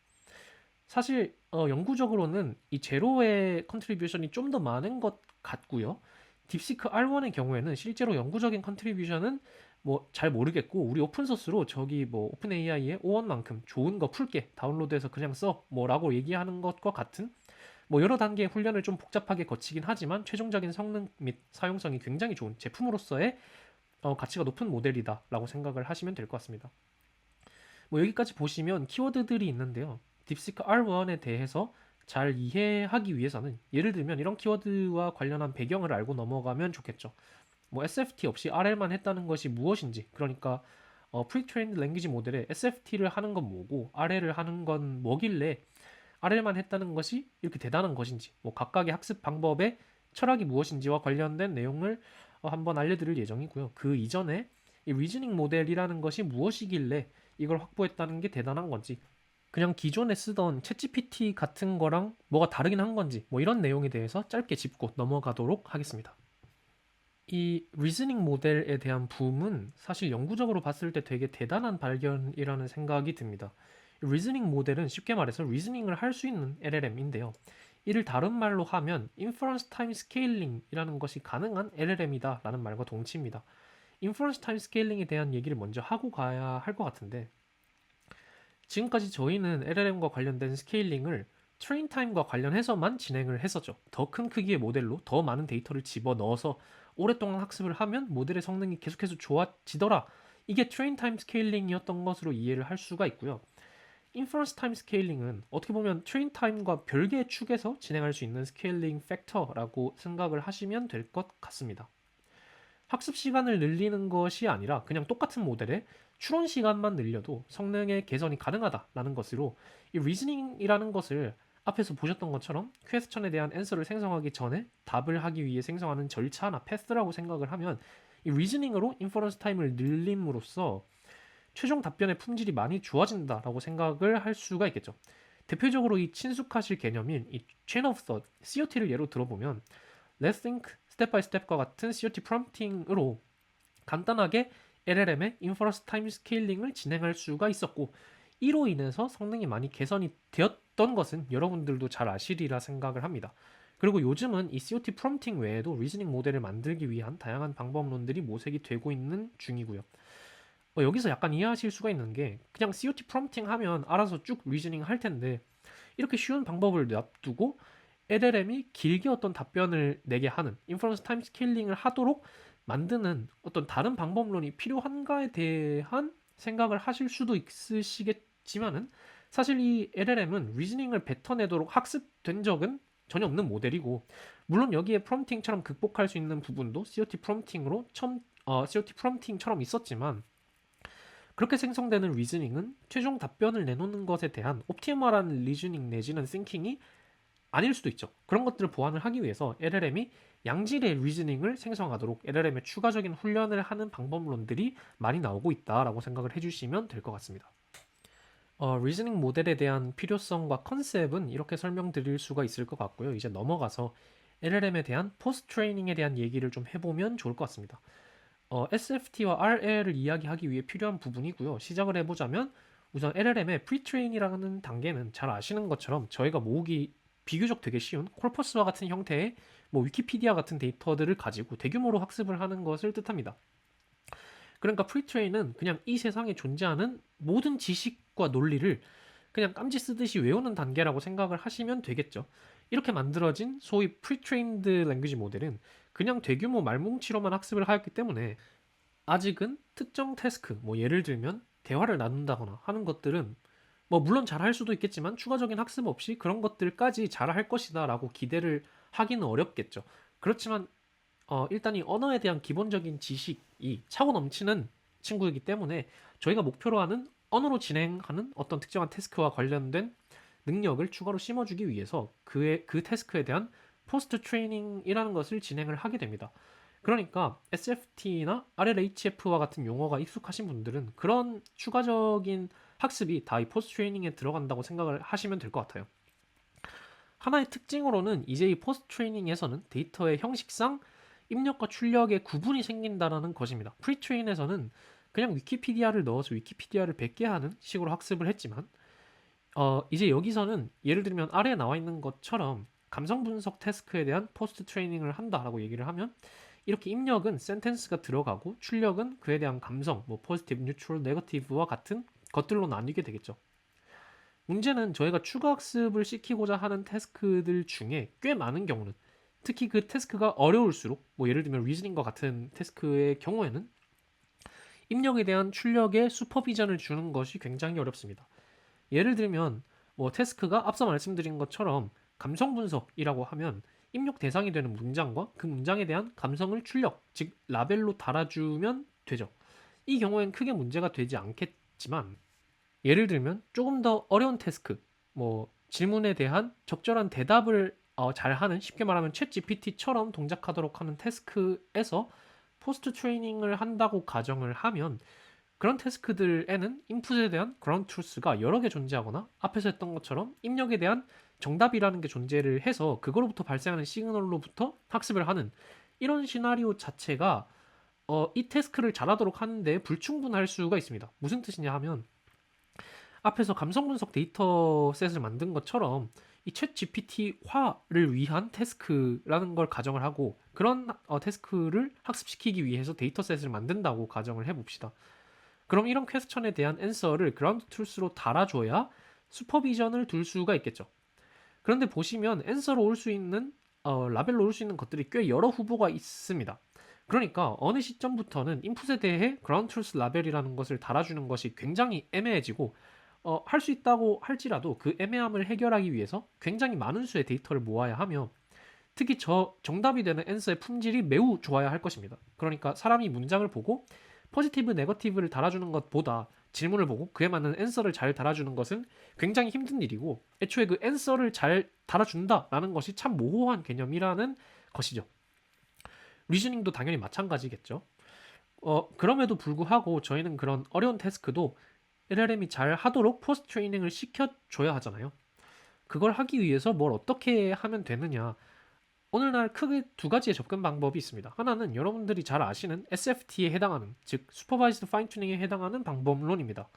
사실 영구적으로는 이 제로의 컨트리뷰션이 좀 더 많은 것 같고요. 딥시크 R1의 경우에는 실제로 영구적인 컨트리뷰션은 뭐 잘 모르겠고 우리 오픈소스로 저기 뭐 오픈 AI의 O1만큼 좋은 거 풀게 다운로드해서 그냥 써 뭐라고 얘기하는 것과 같은 뭐 여러 단계의 훈련을 좀 복잡하게 거치긴 하지만 최종적인 성능 및 사용성이 굉장히 좋은 제품으로서의 가치가 높은 모델이다라고 생각을 하시면 될 것 같습니다. 뭐 여기까지 보시면 키워드들이 있는데요. 딥시크 R1에 대해서 잘 이해하기 위해서는 예를 들면 이런 키워드와 관련한 배경을 알고 넘어가면 좋겠죠. 뭐 SFT 없이 RL만 했다는 것이 무엇인지, 그러니까 Pre-trained Language 모델에 SFT를 하는 건 뭐고 RL을 하는 건 뭐길래 RL만 했다는 것이 이렇게 대단한 것인지, 뭐 각각의 학습 방법의 철학이 무엇인지와 관련된 내용을 한번 알려드릴 예정이고요. 그 이전에 이 리즈닝 모델이라는 것이 무엇이길래 이걸 확보했다는 게 대단한 건지, 그냥 기존에 쓰던 챗GPT 같은 거랑 뭐가 다르긴 한 건지, 뭐 이런 내용에 대해서 짧게 짚고 넘어가도록 하겠습니다. 이 리즈닝 모델에 대한 붐은 사실 영구적으로 봤을 때 되게 대단한 발견이라는 생각이 듭니다. 리즈닝 모델은 쉽게 말해서 리즈닝을 할 수 있는 LLM인데요. 이를 다른 말로 하면 Inference Time Scaling이라는 것이 가능한 LLM이다 라는 말과 동치입니다. Inference Time Scaling에 대한 얘기를 먼저 하고 가야 할 것 같은데, 지금까지 저희는 LLM과 관련된 스케일링을 트레인 타임과 관련해서만 진행을 했었죠. 더 큰 크기의 모델로 더 많은 데이터를 집어넣어서 오랫동안 학습을 하면 모델의 성능이 계속해서 좋아지더라. 이게 트레인 타임 스케일링이었던 것으로 이해를 할 수가 있고요. 인퍼런스 타임 스케일링은 어떻게 보면 트레인 타임과 별개의 축에서 진행할 수 있는 스케일링 팩터라고 생각을 하시면 될 것 같습니다. 학습 시간을 늘리는 것이 아니라 그냥 똑같은 모델에 추론 시간만 늘려도 성능의 개선이 가능하다라는 것으로 이 리즈닝이라는 것을 앞에서 보셨던 것처럼 퀘스천에 대한 앤서를 생성하기 전에 답을 하기 위해 생성하는 절차나 패스라고 생각을 하면 이 리즈닝으로 인퍼런스 타임을 늘림으로써 최종 답변의 품질이 많이 좋아진다라고 생각을 할 수가 있겠죠. 대표적으로 이 친숙하실 개념인 이 Chain of Thought, COT를 예로 들어보면 Let's Think, Step by Step과 같은 COT 프롬프팅으로 간단하게 LLM의 Inference Time Scaling을 진행할 수가 있었고, 이로 인해서 성능이 많이 개선이 되었던 것은 여러분들도 잘 아시리라 생각을 합니다. 그리고 요즘은 이 COT 프롬프팅 외에도 리즈닝 모델을 만들기 위한 다양한 방법론들이 모색이 되고 있는 중이고요. 여기서 약간 이해하실 수가 있는 게 그냥 COT 프롬프팅 하면 알아서 쭉 리즈닝 할 텐데 이렇게 쉬운 방법을 놔두고 LLM이 길게 어떤 답변을 내게 하는 인퍼런스 타임 스케일링을 하도록 만드는 어떤 다른 방법론이 필요한가에 대한 생각을 하실 수도 있으시겠지만은 사실 이 LLM은 리즈닝을 뱉어내도록 학습된 적은 전혀 없는 모델이고, 물론 여기에 프롬프팅처럼 극복할 수 있는 부분도 COT 프롬프팅으로 COT 프롬프팅처럼 있었지만, 그렇게 생성되는 리즈닝은 최종 답변을 내놓는 것에 대한 옵티멀한 리즈닝 내지는 싱킹이 아닐 수도 있죠. 그런 것들을 보완을 하기 위해서 LLM이 양질의 리즈닝을 생성하도록 LLM의 추가적인 훈련을 하는 방법론들이 많이 나오고 있다라고 생각을 해주시면 될 것 같습니다. 리즈닝 모델에 대한 필요성과 컨셉은 이렇게 설명드릴 수가 있을 것 같고요. 이제 넘어가서 LLM에 대한 포스트 트레이닝에 대한 얘기를 좀 해보면 좋을 것 같습니다. SFT와 RL을 이야기하기 위해 필요한 부분이고요. 시작을 해보자면 우선 LLM의 프리트레인이라는 단계는 잘 아시는 것처럼 저희가 모으기 비교적 되게 쉬운 콜퍼스와 같은 형태의 뭐 위키피디아 같은 데이터들을 가지고 대규모로 학습을 하는 것을 뜻합니다. 그러니까 프리트레인은 그냥 이 세상에 존재하는 모든 지식과 논리를 그냥 깜지 쓰듯이 외우는 단계라고 생각을 하시면 되겠죠. 이렇게 만들어진 소위 프리트레인드 랭귀지 모델은 그냥 대규모 말뭉치로만 학습을 하였기 때문에 아직은 특정 태스크, 뭐 예를 들면 대화를 나눈다거나 하는 것들은 뭐 물론 잘할 수도 있겠지만 추가적인 학습 없이 그런 것들까지 잘할 것이다 라고 기대를 하기는 어렵겠죠. 그렇지만 일단 이 언어에 대한 기본적인 지식이 차고 넘치는 친구이기 때문에 저희가 목표로 하는 언어로 진행하는 어떤 특정한 태스크와 관련된 능력을 추가로 심어주기 위해서 그 태스크에 대한 포스트 트레이닝이라는 것을 진행을 하게 됩니다. 그러니까 SFT나 RLHF와 같은 용어가 익숙하신 분들은 그런 추가적인 학습이 다 이 포스트 트레이닝에 들어간다고 생각을 하시면 될 것 같아요. 하나의 특징으로는 이제 이 포스트 트레이닝에서는 데이터의 형식상 입력과 출력에 구분이 생긴다는 것입니다. 프리 트레인에서는 그냥 위키피디아를 넣어서 위키피디아를 100개 하는 식으로 학습을 했지만 이제 여기서는 예를 들면 아래에 나와 있는 것처럼 감성 분석 태스크에 대한 포스트 트레이닝을 한다라고 얘기를 하면 이렇게 입력은 센텐스가 들어가고 출력은 그에 대한 감성, 뭐 포지티브, 뉴트럴, 네거티브와 같은 것들로 나뉘게 되겠죠. 문제는 저희가 추가 학습을 시키고자 하는 태스크들 중에 꽤 많은 경우는 특히 그 태스크가 어려울수록 뭐 예를 들면 리즈닝과 같은 태스크의 경우에는 입력에 대한 출력에 슈퍼비전을 주는 것이 굉장히 어렵습니다. 예를 들면 뭐 태스크가 앞서 말씀드린 것처럼 감성 분석이라고 하면 입력 대상이 되는 문장과 그 문장에 대한 감성을 출력, 즉 라벨로 달아주면 되죠. 이 경우엔 크게 문제가 되지 않겠지만 예를 들면 조금 더 어려운 태스크, 뭐 질문에 대한 적절한 대답을 잘하는 쉽게 말하면 챗 GPT처럼 동작하도록 하는 태스크에서 포스트 트레이닝을 한다고 가정을 하면 그런 태스크들에는 인풋에 대한 그라운드 트루스가 여러 개 존재하거나 앞에서 했던 것처럼 입력에 대한 정답이라는 게 존재를 해서 그거로부터 발생하는 시그널로부터 학습을 하는 이런 시나리오 자체가 이 태스크를 잘하도록 하는데 불충분할 수가 있습니다. 무슨 뜻이냐 하면 앞에서 감성 분석 데이터셋을 만든 것처럼 이 챗 GPT화를 위한 태스크라는 걸 가정을 하고 그런 태스크를 학습시키기 위해서 데이터셋을 만든다고 가정을 해봅시다. 그럼 이런 퀘스천에 대한 앤서를 그라운드 트루스로 달아줘야 슈퍼비전을 둘 수가 있겠죠. 그런데 보시면 앤서로 올 수 있는 라벨로 올 수 있는 것들이 꽤 여러 후보가 있습니다. 그러니까 어느 시점부터는 인풋에 대해 그라운드 트루스 라벨이라는 것을 달아주는 것이 굉장히 애매해지고 할 수 있다고 할지라도 그 애매함을 해결하기 위해서 굉장히 많은 수의 데이터를 모아야 하며 특히 정답이 되는 앤서의 품질이 매우 좋아야 할 것입니다. 그러니까 사람이 문장을 보고 포지티브, 네거티브를 달아주는 것보다 질문을 보고 그에 맞는 앤서를 잘 달아주는 것은 굉장히 힘든 일이고 애초에 그 앤서를 잘 달아준다라는 것이 참 모호한 개념이라는 것이죠. 리즈닝도 당연히 마찬가지겠죠. 그럼에도 불구하고 저희는 그런 어려운 태스크도 LLM이 잘 하도록 포스트 트레이닝을 시켜줘야 하잖아요. 그걸 하기 위해서 뭘 어떻게 하면 되느냐. 오늘날 크게 두 가지의 접근 방법이 있습니다. 하나는 여러분들이 잘 아시는 SFT에 해당하는, 즉 Supervised Fine Tuning에 해당하는 방법론입니다.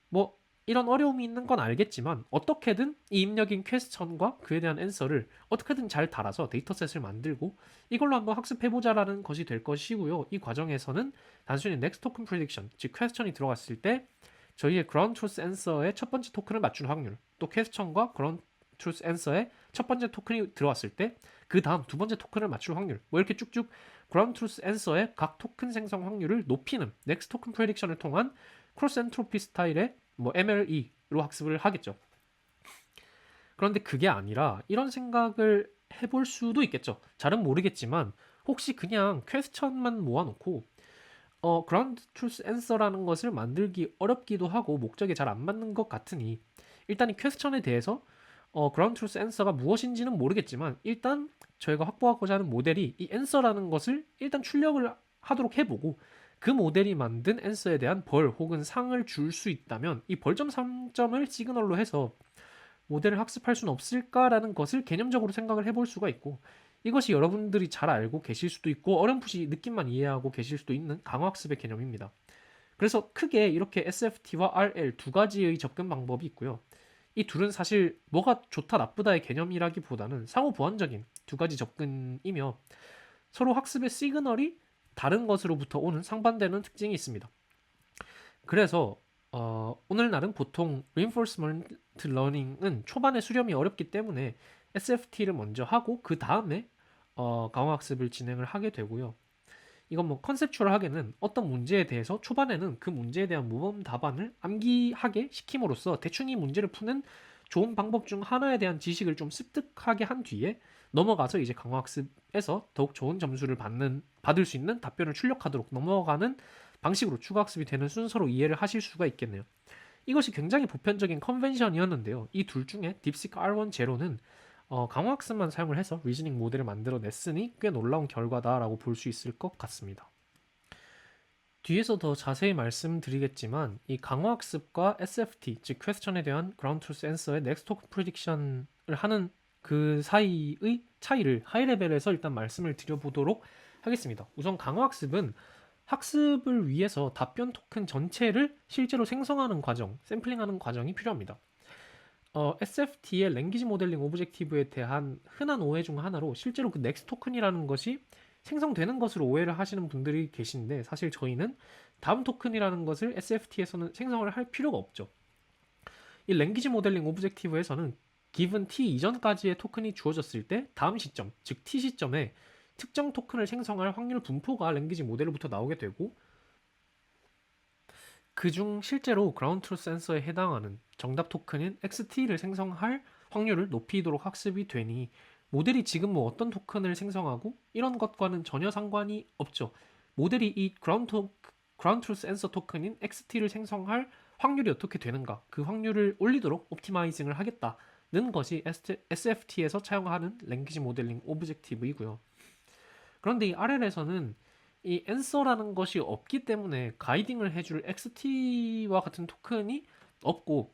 뭐 이런 어려움이 있는 건 알겠지만 어떻게든 이 입력인 퀘스천과 그에 대한 앤서를 어떻게든 잘 달아서 데이터셋을 만들고 이걸로 한번 학습해보자라는 것이 될 것이고요. 이 과정에서는 단순히 Next Token Prediction, 즉 퀘스천이 들어갔을 때 저희의 Ground Truth Answer의 첫 번째 토큰을 맞추는 확률, 또 퀘스천과 Ground Truth Answer의 첫 번째 토큰이 들어왔을 때 그 다음 두 번째 토큰을 맞출 확률, 뭐 이렇게 쭉쭉 Ground Truth Answer의 각 토큰 생성 확률을 높이는 Next Token Prediction을 통한 크로스 엔트로피 스타일의 뭐 MLE로 학습을 하겠죠. 그런데 그게 아니라 이런 생각을 해볼 수도 있겠죠. 잘은 모르겠지만 혹시 그냥 퀘스천만 모아놓고 그라운드 트루스 앤서라는 것을 만들기 어렵기도 하고 목적에 잘 안 맞는 것 같으니 일단 이 퀘스천에 대해서 그라운드 트루스 앤서가 무엇인지는 모르겠지만 일단 저희가 확보하고자 하는 모델이 이 앤서라는 것을 일단 출력을 하도록 해보고 그 모델이 만든 앤서에 대한 벌 혹은 상을 줄 수 있다면 이 벌점 3점을 시그널로 해서 모델을 학습할 수는 없을까라는 것을 개념적으로 생각을 해볼 수가 있고 이것이 여러분들이 잘 알고 계실 수도 있고 어렴풋이 느낌만 이해하고 계실 수도 있는 강화학습의 개념입니다. 그래서 크게 이렇게 SFT와 RL 두 가지의 접근 방법이 있고요. 이 둘은 사실 뭐가 좋다 나쁘다의 개념이라기보다는 상호 보완적인 두 가지 접근이며 서로 학습의 시그널이 다른 것으로부터 오는 상반되는 특징이 있습니다. 그래서 오늘날은 보통 Reinforcement Learning은 초반에 수렴이 어렵기 때문에 SFT를 먼저 하고 그 다음에 강화학습을 진행을 하게 되고요. 이건 뭐 컨셉추얼하게는 어떤 문제에 대해서 초반에는 그 문제에 대한 모범 답안을 암기하게 시킴으로써 대충 이 문제를 푸는 좋은 방법 중 하나에 대한 지식을 좀 습득하게 한 뒤에 넘어가서 이제 강화학습에서 더욱 좋은 점수를 받을 수 있는 답변을 출력하도록 넘어가는 방식으로 추가학습이 되는 순서로 이해를 하실 수가 있겠네요. 이것이 굉장히 보편적인 컨벤션이었는데요. 이 둘 중에 딥시크 R1 제로는 강화학습만 사용을 해서 리즈닝 모델을 만들어냈으니 꽤 놀라운 결과다라고 볼 수 있을 것 같습니다. 뒤에서 더 자세히 말씀드리겠지만 이 강화학습과 SFT, 즉 퀘스천에 대한 Ground Truth Answer의 Next Token Prediction을 하는 그 사이의 차이를 하이 레벨에서 일단 말씀을 드려보도록 하겠습니다. 우선 강화학습은 학습을 위해서 답변 토큰 전체를 실제로 생성하는 과정, 샘플링하는 과정이 필요합니다. SFT의 랭귀지 모델링 오브젝티브에 대한 흔한 오해 중 하나로 실제로 그 넥스트 토큰이라는 것이 생성되는 것으로 오해를 하시는 분들이 계신데, 사실 저희는 다음 토큰이라는 것을 SFT에서는 생성을 할 필요가 없죠. 이 랭귀지 모델링 오브젝티브에서는 given t 이전까지의 토큰이 주어졌을 때 다음 시점, 즉 t 시점에 특정 토큰을 생성할 확률 분포가 랭귀지 모델로부터 나오게 되고, 그중 실제로 그라운드 트루스 센서에 해당하는 정답 토큰인 XT를 생성할 확률을 높이도록 학습이 되니 모델이 지금 뭐 어떤 토큰을 생성하고 이런 것과는 전혀 상관이 없죠. 모델이 이 그라운드 트루스 앤서 토큰인 XT를 생성할 확률이 어떻게 되는가, 그 확률을 올리도록 옵티마이징을 하겠다는 것이 SFT에서 차용하는 랭귀지 모델링 오브젝티브이고요. 그런데 이 RL에서는 이 answer라는 것이 없기 때문에 가이딩을 해줄 XT와 같은 토큰이 없고,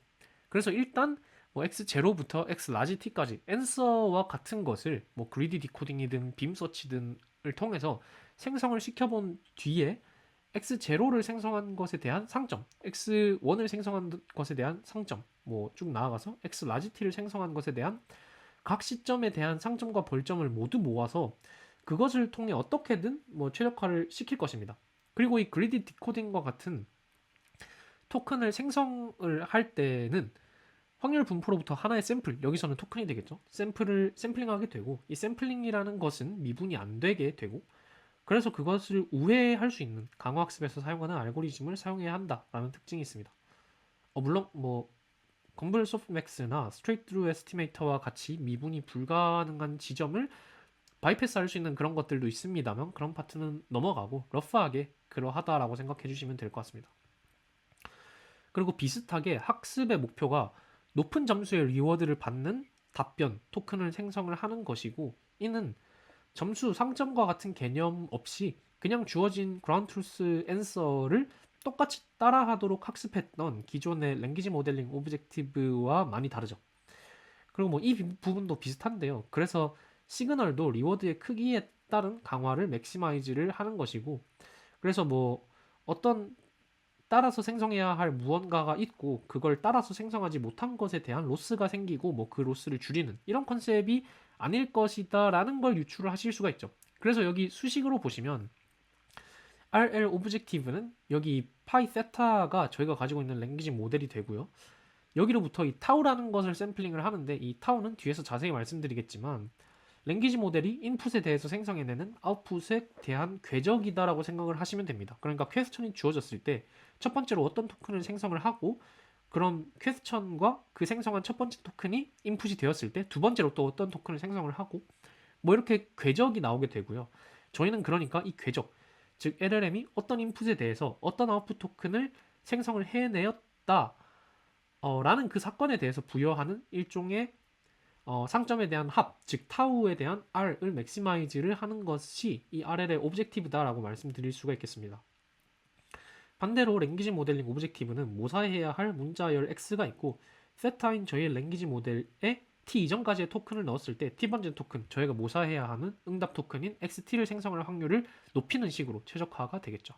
그래서 일단 뭐 X0부터 X large T까지 answer와 같은 것을 뭐 greedy decoding이든 빔 서치 등을 통해서 생성을 시켜본 뒤에 X0를 생성한 것에 대한 상점, X1을 생성한 것에 대한 상점, 뭐 쭉 나아가서 X large T를 생성한 것에 대한 각 시점에 대한 상점과 벌점을 모두 모아서 그것을 통해 어떻게든 뭐 최적화를 시킬 것입니다. 그리고 이 그리디 디코딩과 같은 토큰을 생성을 할 때는 확률 분포로부터 하나의 샘플, 여기서는 토큰이 되겠죠. 샘플을 샘플링하게 되고, 이 샘플링이라는 것은 미분이 안 되게 되고, 그래서 그것을 우회할 수 있는 강화학습에서 사용하는 알고리즘을 사용해야 한다라는 특징이 있습니다. 물론 뭐 컨볼 소프트맥스나 스트레이트 드루 에스티메이터와 같이 미분이 불가능한 지점을 바이패스 할 수 있는 그런 것들도 있습니다만, 그런 파트는 넘어가고 러프하게 그러하다라고 생각해 주시면 될 것 같습니다. 그리고 비슷하게 학습의 목표가 높은 점수의 리워드를 받는 답변 토큰을 생성을 하는 것이고, 이는 점수 상점과 같은 개념 없이 그냥 주어진 그라운드 트루스 앤서를 똑같이 따라하도록 학습했던 기존의 랭귀지 모델링 오브젝티브와 많이 다르죠. 그리고 뭐 이 부분도 비슷한데요. 그래서 시그널도 리워드의 크기에 따른 강화를 맥시마이즈를 하는 것이고, 그래서 뭐 어떤 따라서 생성해야 할 무언가가 있고 그걸 따라서 생성하지 못한 것에 대한 로스가 생기고 뭐 그 로스를 줄이는 이런 컨셉이 아닐 것이다라는 걸 유추를 하실 수가 있죠. 그래서 여기 수식으로 보시면 RL 오브젝티브는 여기 파이 세타가 저희가 가지고 있는 랭귀지 모델이 되고요. 여기로부터 이 타우라는 것을 샘플링을 하는데, 이 타우는 뒤에서 자세히 말씀드리겠지만 랭귀지 모델이 인풋에 대해서 생성해내는 아웃풋에 대한 궤적이다라고 생각을 하시면 됩니다. 그러니까 퀘스천이 주어졌을 때 첫 번째로 어떤 토큰을 생성을 하고, 그럼 퀘스천과 그 생성한 첫 번째 토큰이 인풋이 되었을 때 두 번째로 또 어떤 토큰을 생성을 하고, 뭐 이렇게 궤적이 나오게 되고요. 저희는 그러니까 이 궤적, 즉 LLM이 어떤 인풋에 대해서 어떤 아웃풋 토큰을 생성을 해내었다 라는 그 사건에 대해서 부여하는 일종의 상점에 대한 합, 즉 타우에 대한 R을 맥시마이즈를 하는 것이 이 RL의 오브젝티브다라고 말씀드릴 수가 있겠습니다. 반대로 랭귀지 모델링 오브젝티브는 모사해야 할 문자열 X가 있고, 세타인 저희의 랭귀지 모델에 T 이전까지의 토큰을 넣었을 때 T번째 토큰, 저희가 모사해야 하는 응답 토큰인 XT를 생성할 확률을 높이는 식으로 최적화가 되겠죠.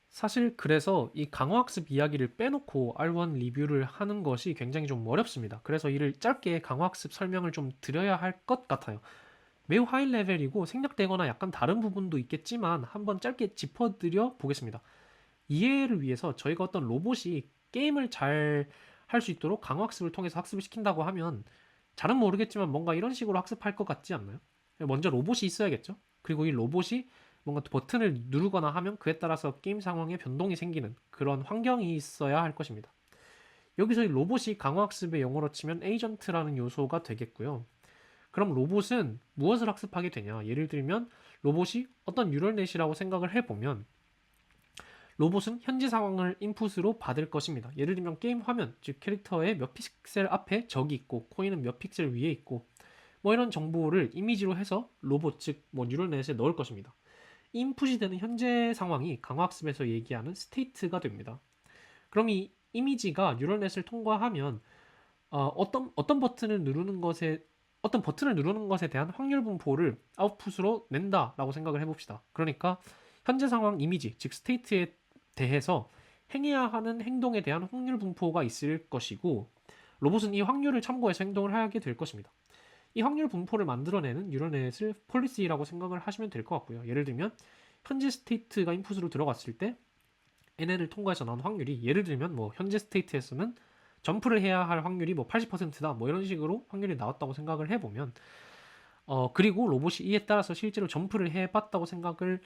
사실 그래서 이 강화학습 이야기를 빼놓고 R1 리뷰를 하는 것이 굉장히 좀 어렵습니다. 그래서 이를 짧게 강화학습 설명을 좀 드려야 할 것 같아요. 매우 하이 레벨이고 생략되거나 약간 다른 부분도 있겠지만 한번 짧게 짚어드려 보겠습니다. 이해를 위해서 저희가 어떤 로봇이 게임을 잘 할 수 있도록 강화학습을 통해서 학습을 시킨다고 하면 잘은 모르겠지만 뭔가 이런 식으로 학습할 것 같지 않나요? 먼저 로봇이 있어야겠죠. 그리고 이 로봇이 뭔가 버튼을 누르거나 하면 그에 따라서 게임 상황에 변동이 생기는 그런 환경이 있어야 할 것입니다. 여기서 이 로봇이 강화학습의 용어로 치면 에이전트라는 요소가 되겠고요. 그럼 로봇은 무엇을 학습하게 되냐? 예를 들면 로봇이 어떤 뉴럴넷이라고 생각을 해보면 로봇은 현지 상황을 인풋으로 받을 것입니다. 예를 들면 게임 화면, 즉 캐릭터의 몇 픽셀 앞에 적이 있고 코인은 몇 픽셀 위에 있고 뭐 이런 정보를 이미지로 해서 로봇 즉 뭐 뉴럴넷에 넣을 것입니다. 인풋이 되는 현재 상황이 강화학습에서 얘기하는 스테이트가 됩니다. 그럼 이 이미지가 뉴럴넷을 통과하면 어떤 버튼을 누르는 것에 대한 확률 분포를 아웃풋으로 낸다라고 생각을 해봅시다. 그러니까 현재 상황 이미지, 즉 스테이트에 대해서 행해야 하는 행동에 대한 확률 분포가 있을 것이고 로봇은 이 확률을 참고해서 행동을 하게 될 것입니다. 이 확률 분포를 만들어내는 뉴럴넷을 폴리시라고 생각을 하시면 될 것 같고요. 예를 들면 현재 스테이트가 인풋으로 들어갔을 때 NN을 통과해서 나온 확률이 예를 들면 뭐 현재 스테이트에서는 점프를 해야 할 확률이 뭐 80%다 뭐 이런 식으로 확률이 나왔다고 생각을 해보면 그리고 로봇이 이에 따라서 실제로 점프를 해봤다고 생각을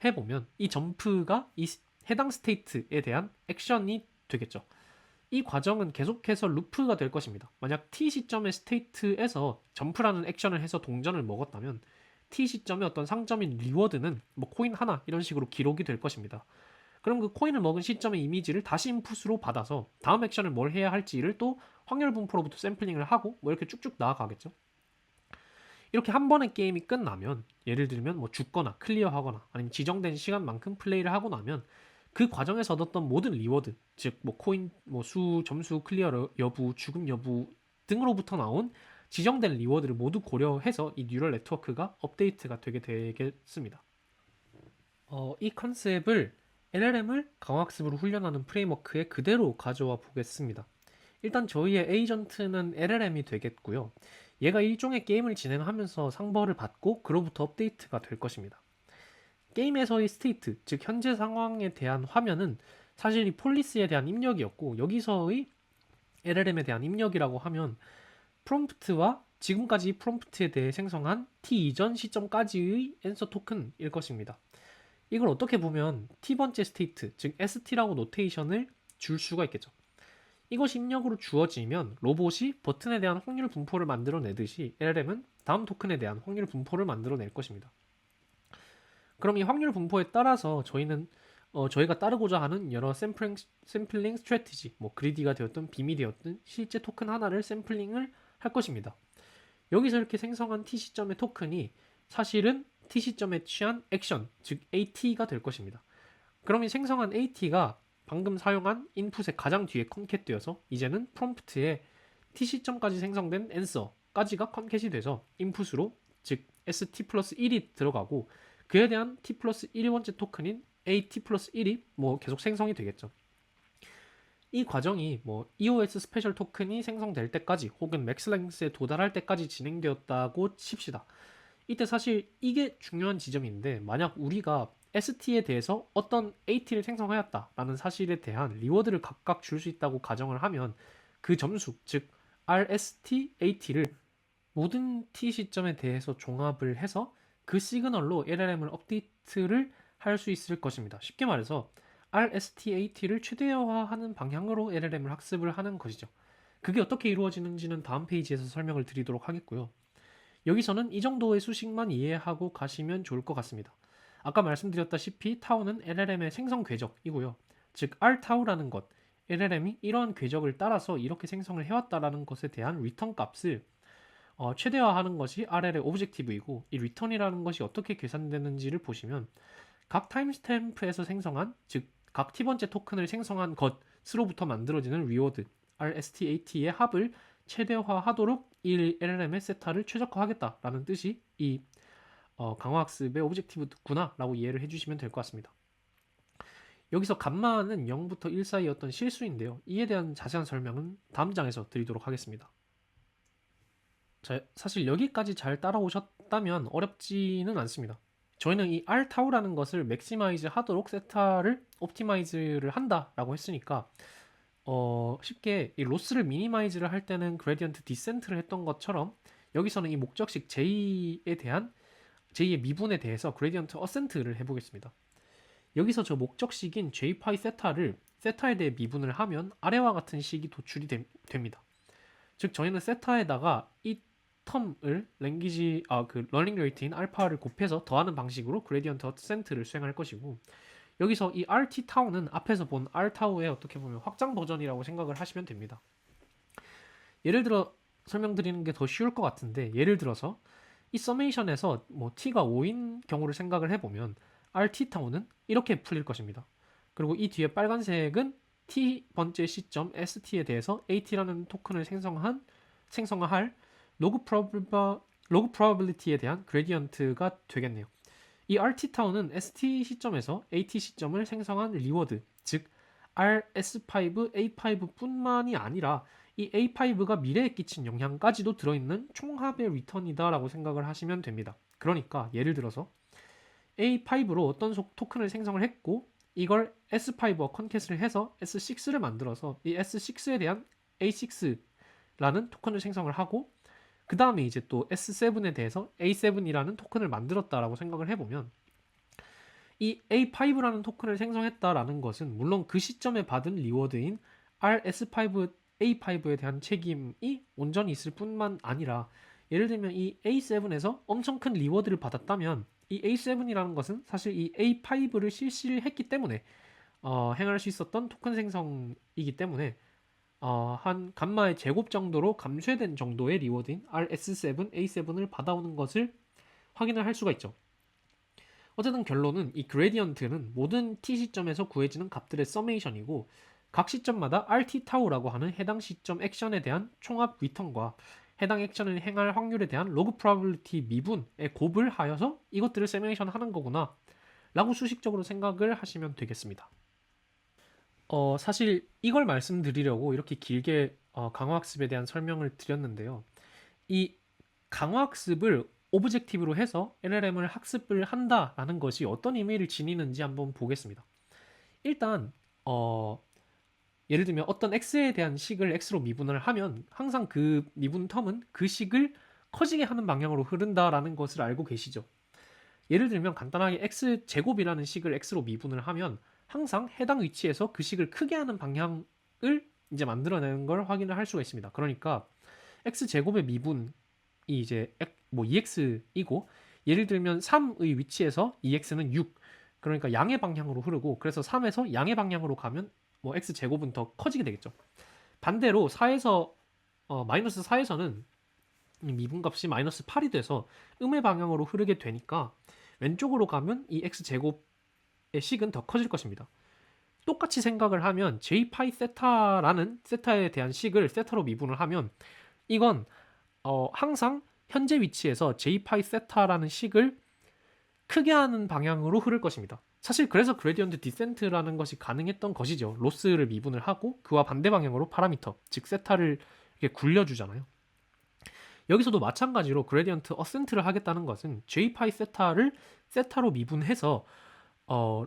해보면 이 점프가 이 해당 스테이트에 대한 액션이 되겠죠. 이 과정은 계속해서 루프가 될 것입니다. 만약 t 시점의 스테이트에서 점프라는 액션을 해서 동전을 먹었다면 t 시점의 어떤 상점인 리워드는 뭐 코인 하나 이런 식으로 기록이 될 것입니다. 그럼 그 코인을 먹은 시점의 이미지를 다시 인풋으로 받아서 다음 액션을 뭘 해야 할지를 또 확률 분포로부터 샘플링을 하고 뭐 이렇게 쭉쭉 나아가겠죠. 이렇게 한 번의 게임이 끝나면 예를 들면 뭐 죽거나 클리어하거나 아니면 지정된 시간만큼 플레이를 하고 나면 그 과정에서 얻었던 모든 리워드 즉 뭐 코인, 뭐 수, 점수, 클리어 여부, 죽음 여부 등으로부터 나온 지정된 리워드를 모두 고려해서 이 뉴럴 네트워크가 업데이트가 되게 되겠습니다. 이 컨셉을 LLM을 강학습으로 훈련하는 프레임워크에 그대로 가져와 보겠습니다. 일단 저희의 에이전트는 LLM이 되겠고요. 얘가 일종의 게임을 진행하면서 상벌을 받고 그로부터 업데이트가 될 것입니다. 게임에서의 스테이트, 즉 현재 상황에 대한 화면은 사실 이 폴리스에 대한 입력이었고 여기서의 LLM에 대한 입력이라고 하면 프롬프트와 지금까지 프롬프트에 대해 생성한 t 이전 시점까지의 앤서 토큰일 것입니다. 이걸 어떻게 보면 t번째 스테이트, 즉 st라고 노테이션을 줄 수가 있겠죠. 이것이 입력으로 주어지면 로봇이 버튼에 대한 확률 분포를 만들어내듯이 LLM은 다음 토큰에 대한 확률 분포를 만들어낼 것입니다. 그럼 이 확률 분포에 따라서 저희가 따르고자 하는 여러 샘플링 스트래티지, 뭐 그리디가 되었든 빔이 되었든 실제 토큰 하나를 샘플링을 할 것입니다. 여기서 이렇게 생성한 t 시점의 토큰이 사실은 t 시점에 취한 액션, 즉 AT가 될 것입니다. 그럼 이 생성한 AT가 방금 사용한 인풋의 가장 뒤에 컨캣되어서 이제는 프롬프트에 t 시점까지 생성된 answer까지가 컨캣이 돼서 인풋으로 즉 st 플러스 1이 들어가고 그에 대한 t 플러스 1번째 토큰인 at 플러스 1이 뭐 계속 생성이 되겠죠. 이 과정이 뭐 EOS 스페셜 토큰이 생성될 때까지 혹은 맥스랭스에 도달할 때까지 진행되었다고 칩시다. 이때 사실 이게 중요한 지점인데 만약 우리가 ST에 대해서 어떤 AT를 생성하였다라는 사실에 대한 리워드를 각각 줄 수 있다고 가정을 하면 그 점수, 즉 RST, AT를 모든 T 시점에 대해서 종합을 해서 그 시그널로 LLM을 업데이트를 할 수 있을 것입니다. 쉽게 말해서 RST-AT를 최대화하는 방향으로 LLM을 학습을 하는 것이죠. 그게 어떻게 이루어지는지는 다음 페이지에서 설명을 드리도록 하겠고요. 여기서는 이 정도의 수식만 이해하고 가시면 좋을 것 같습니다. 아까 말씀드렸다시피 타우는 LLM의 생성 궤적이고요. 즉 r타우라는 것, LLM이 이러한 궤적을 따라서 이렇게 생성을 해왔다라는 것에 대한 리턴 값을 최대화하는 것이 RL의 오브젝티브이고 이 리턴이라는 것이 어떻게 계산되는지를 보시면 각 타임스탬프에서 생성한 즉 각 t번째 토큰을 생성한 것으로부터 만들어지는 리워드 RST-AT의 합을 최대화하도록 이 LLM의 세타를 최적화하겠다라는 뜻이 이 강화학습의 오브젝티브구나 라고 이해를 해주시면 될 것 같습니다. 여기서 감마는 0부터 1 사이였던 실수인데요. 이에 대한 자세한 설명은 다음 장에서 드리도록 하겠습니다. 자, 사실 여기까지 잘 따라오셨다면 어렵지는 않습니다. 저희는 이 r타우라는 것을 맥시마이즈 하도록 세타를 옵티마이즈를 한다라고 했으니까 쉽게 이 로스를 미니마이즈를 할 때는 그레디언트 디센트를 했던 것처럼 여기서는 이 목적식 J의 미분에 대해서 그레디언트 어센트를 해보겠습니다. 여기서 저 목적식인 J파이 세타에 대해 미분을 하면 아래와 같은 식이 도출이 됩니다. 즉 저희는 세타에다가 이 텀을 러닝 레이트인 알파를 곱해서 더하는 방식으로 그레디언트 어센트를 수행할 것이고 여기서 이 RT 타우는 앞에서 본 R 타우의 어떻게 보면 확장 버전이라고 생각을 하시면 됩니다. 예를 들어 설명드리는 게 더 쉬울 것 같은데, 예를 들어서 이 서메이션에서 뭐 t가 5인 경우를 생각을 해보면 rt 타우는 이렇게 풀릴 것입니다. 그리고 이 뒤에 빨간색은 t 번째 시점 st에 대해서 at라는 토큰을 생성할 로그 프로바빌리티에 대한 그레디언트가 되겠네요. 이 rt 타운은 st 시점에서 at 시점을 생성한 리워드, 즉 rs5, a5뿐만이 아니라 이 A5가 미래에 끼친 영향까지도 들어있는 총합의 리턴이다라고 생각을 하시면 됩니다. 그러니까 예를 들어서 A5로 어떤 토큰을 생성을 했고 이걸 S5와 컨캣을 해서 S6를 만들어서 이 S6에 대한 A6라는 토큰을 생성을 하고 그 다음에 이제 또 S7에 대해서 A7이라는 토큰을 만들었다라고 생각을 해보면 이 A5라는 토큰을 생성했다라는 것은 물론 그 시점에 받은 리워드인 RS5 A5에 대한 책임이 온전히 있을 뿐만 아니라 예를 들면 이 A7에서 엄청 큰 리워드를 받았다면 이 A7이라는 것은 사실 이 A5를 실시를 했기 때문에 행할 수 있었던 토큰 생성이기 때문에 한 감마의 제곱 정도로 감쇄된 정도의 리워드인 RS7, A7을 받아오는 것을 확인을 할 수가 있죠. 어쨌든 결론은 이 그레디언트는 모든 t 시점에서 구해지는 값들의 서메이션이고 각 시점마다 rt 타우라고 하는 해당 시점 액션에 대한 총합 리턴과 해당 액션을 행할 확률에 대한 로그 프로바빌리티 미분의 곱을 하여서 이것들을 서메이션 하는 거구나 라고 수식적으로 생각을 하시면 되겠습니다. 사실 이걸 말씀드리려고 이렇게 길게 강화학습에 대한 설명을 드렸는데요. 이 강화학습을 오브젝티브로 해서 LLM을 학습을 한다라는 것이 어떤 의미를 지니는지 한번 보겠습니다. 일단 예를 들면 어떤 x에 대한 식을 x로 미분을 하면 항상 그 미분 텀은 그 식을 커지게 하는 방향으로 흐른다라는 것을 알고 계시죠. 예를 들면 간단하게 x 제곱이라는 식을 x로 미분을 하면 항상 해당 위치에서 그 식을 크게 하는 방향을 이제 만들어내는 걸 확인을 할 수가 있습니다. 그러니까 x 제곱의 미분이 이제 뭐 2x이고 예를 들면 3의 위치에서 2x는 6 그러니까 양의 방향으로 흐르고 그래서 3에서 양의 방향으로 가면 뭐 x 제곱은 더 커지게 되겠죠. 반대로 4에서 마이너스 4에서는 미분값이 마이너스 8이 돼서 음의 방향으로 흐르게 되니까 왼쪽으로 가면 이 x 제곱의 식은 더 커질 것입니다. 똑같이 생각을 하면 j파이 세타라는 세타에 대한 식을 세타로 미분을 하면 이건 항상 현재 위치에서 j파이 세타라는 식을 크게 하는 방향으로 흐를 것입니다. 사실 그래서 그레디언트 디센트라는 것이 가능했던 것이죠. 로스를 미분을 하고 그와 반대 방향으로 파라미터, 즉 세타를 이렇게 굴려주잖아요. 여기서도 마찬가지로 그레디언트 어센트를 하겠다는 것은 j파이 세타를 세타로 미분해서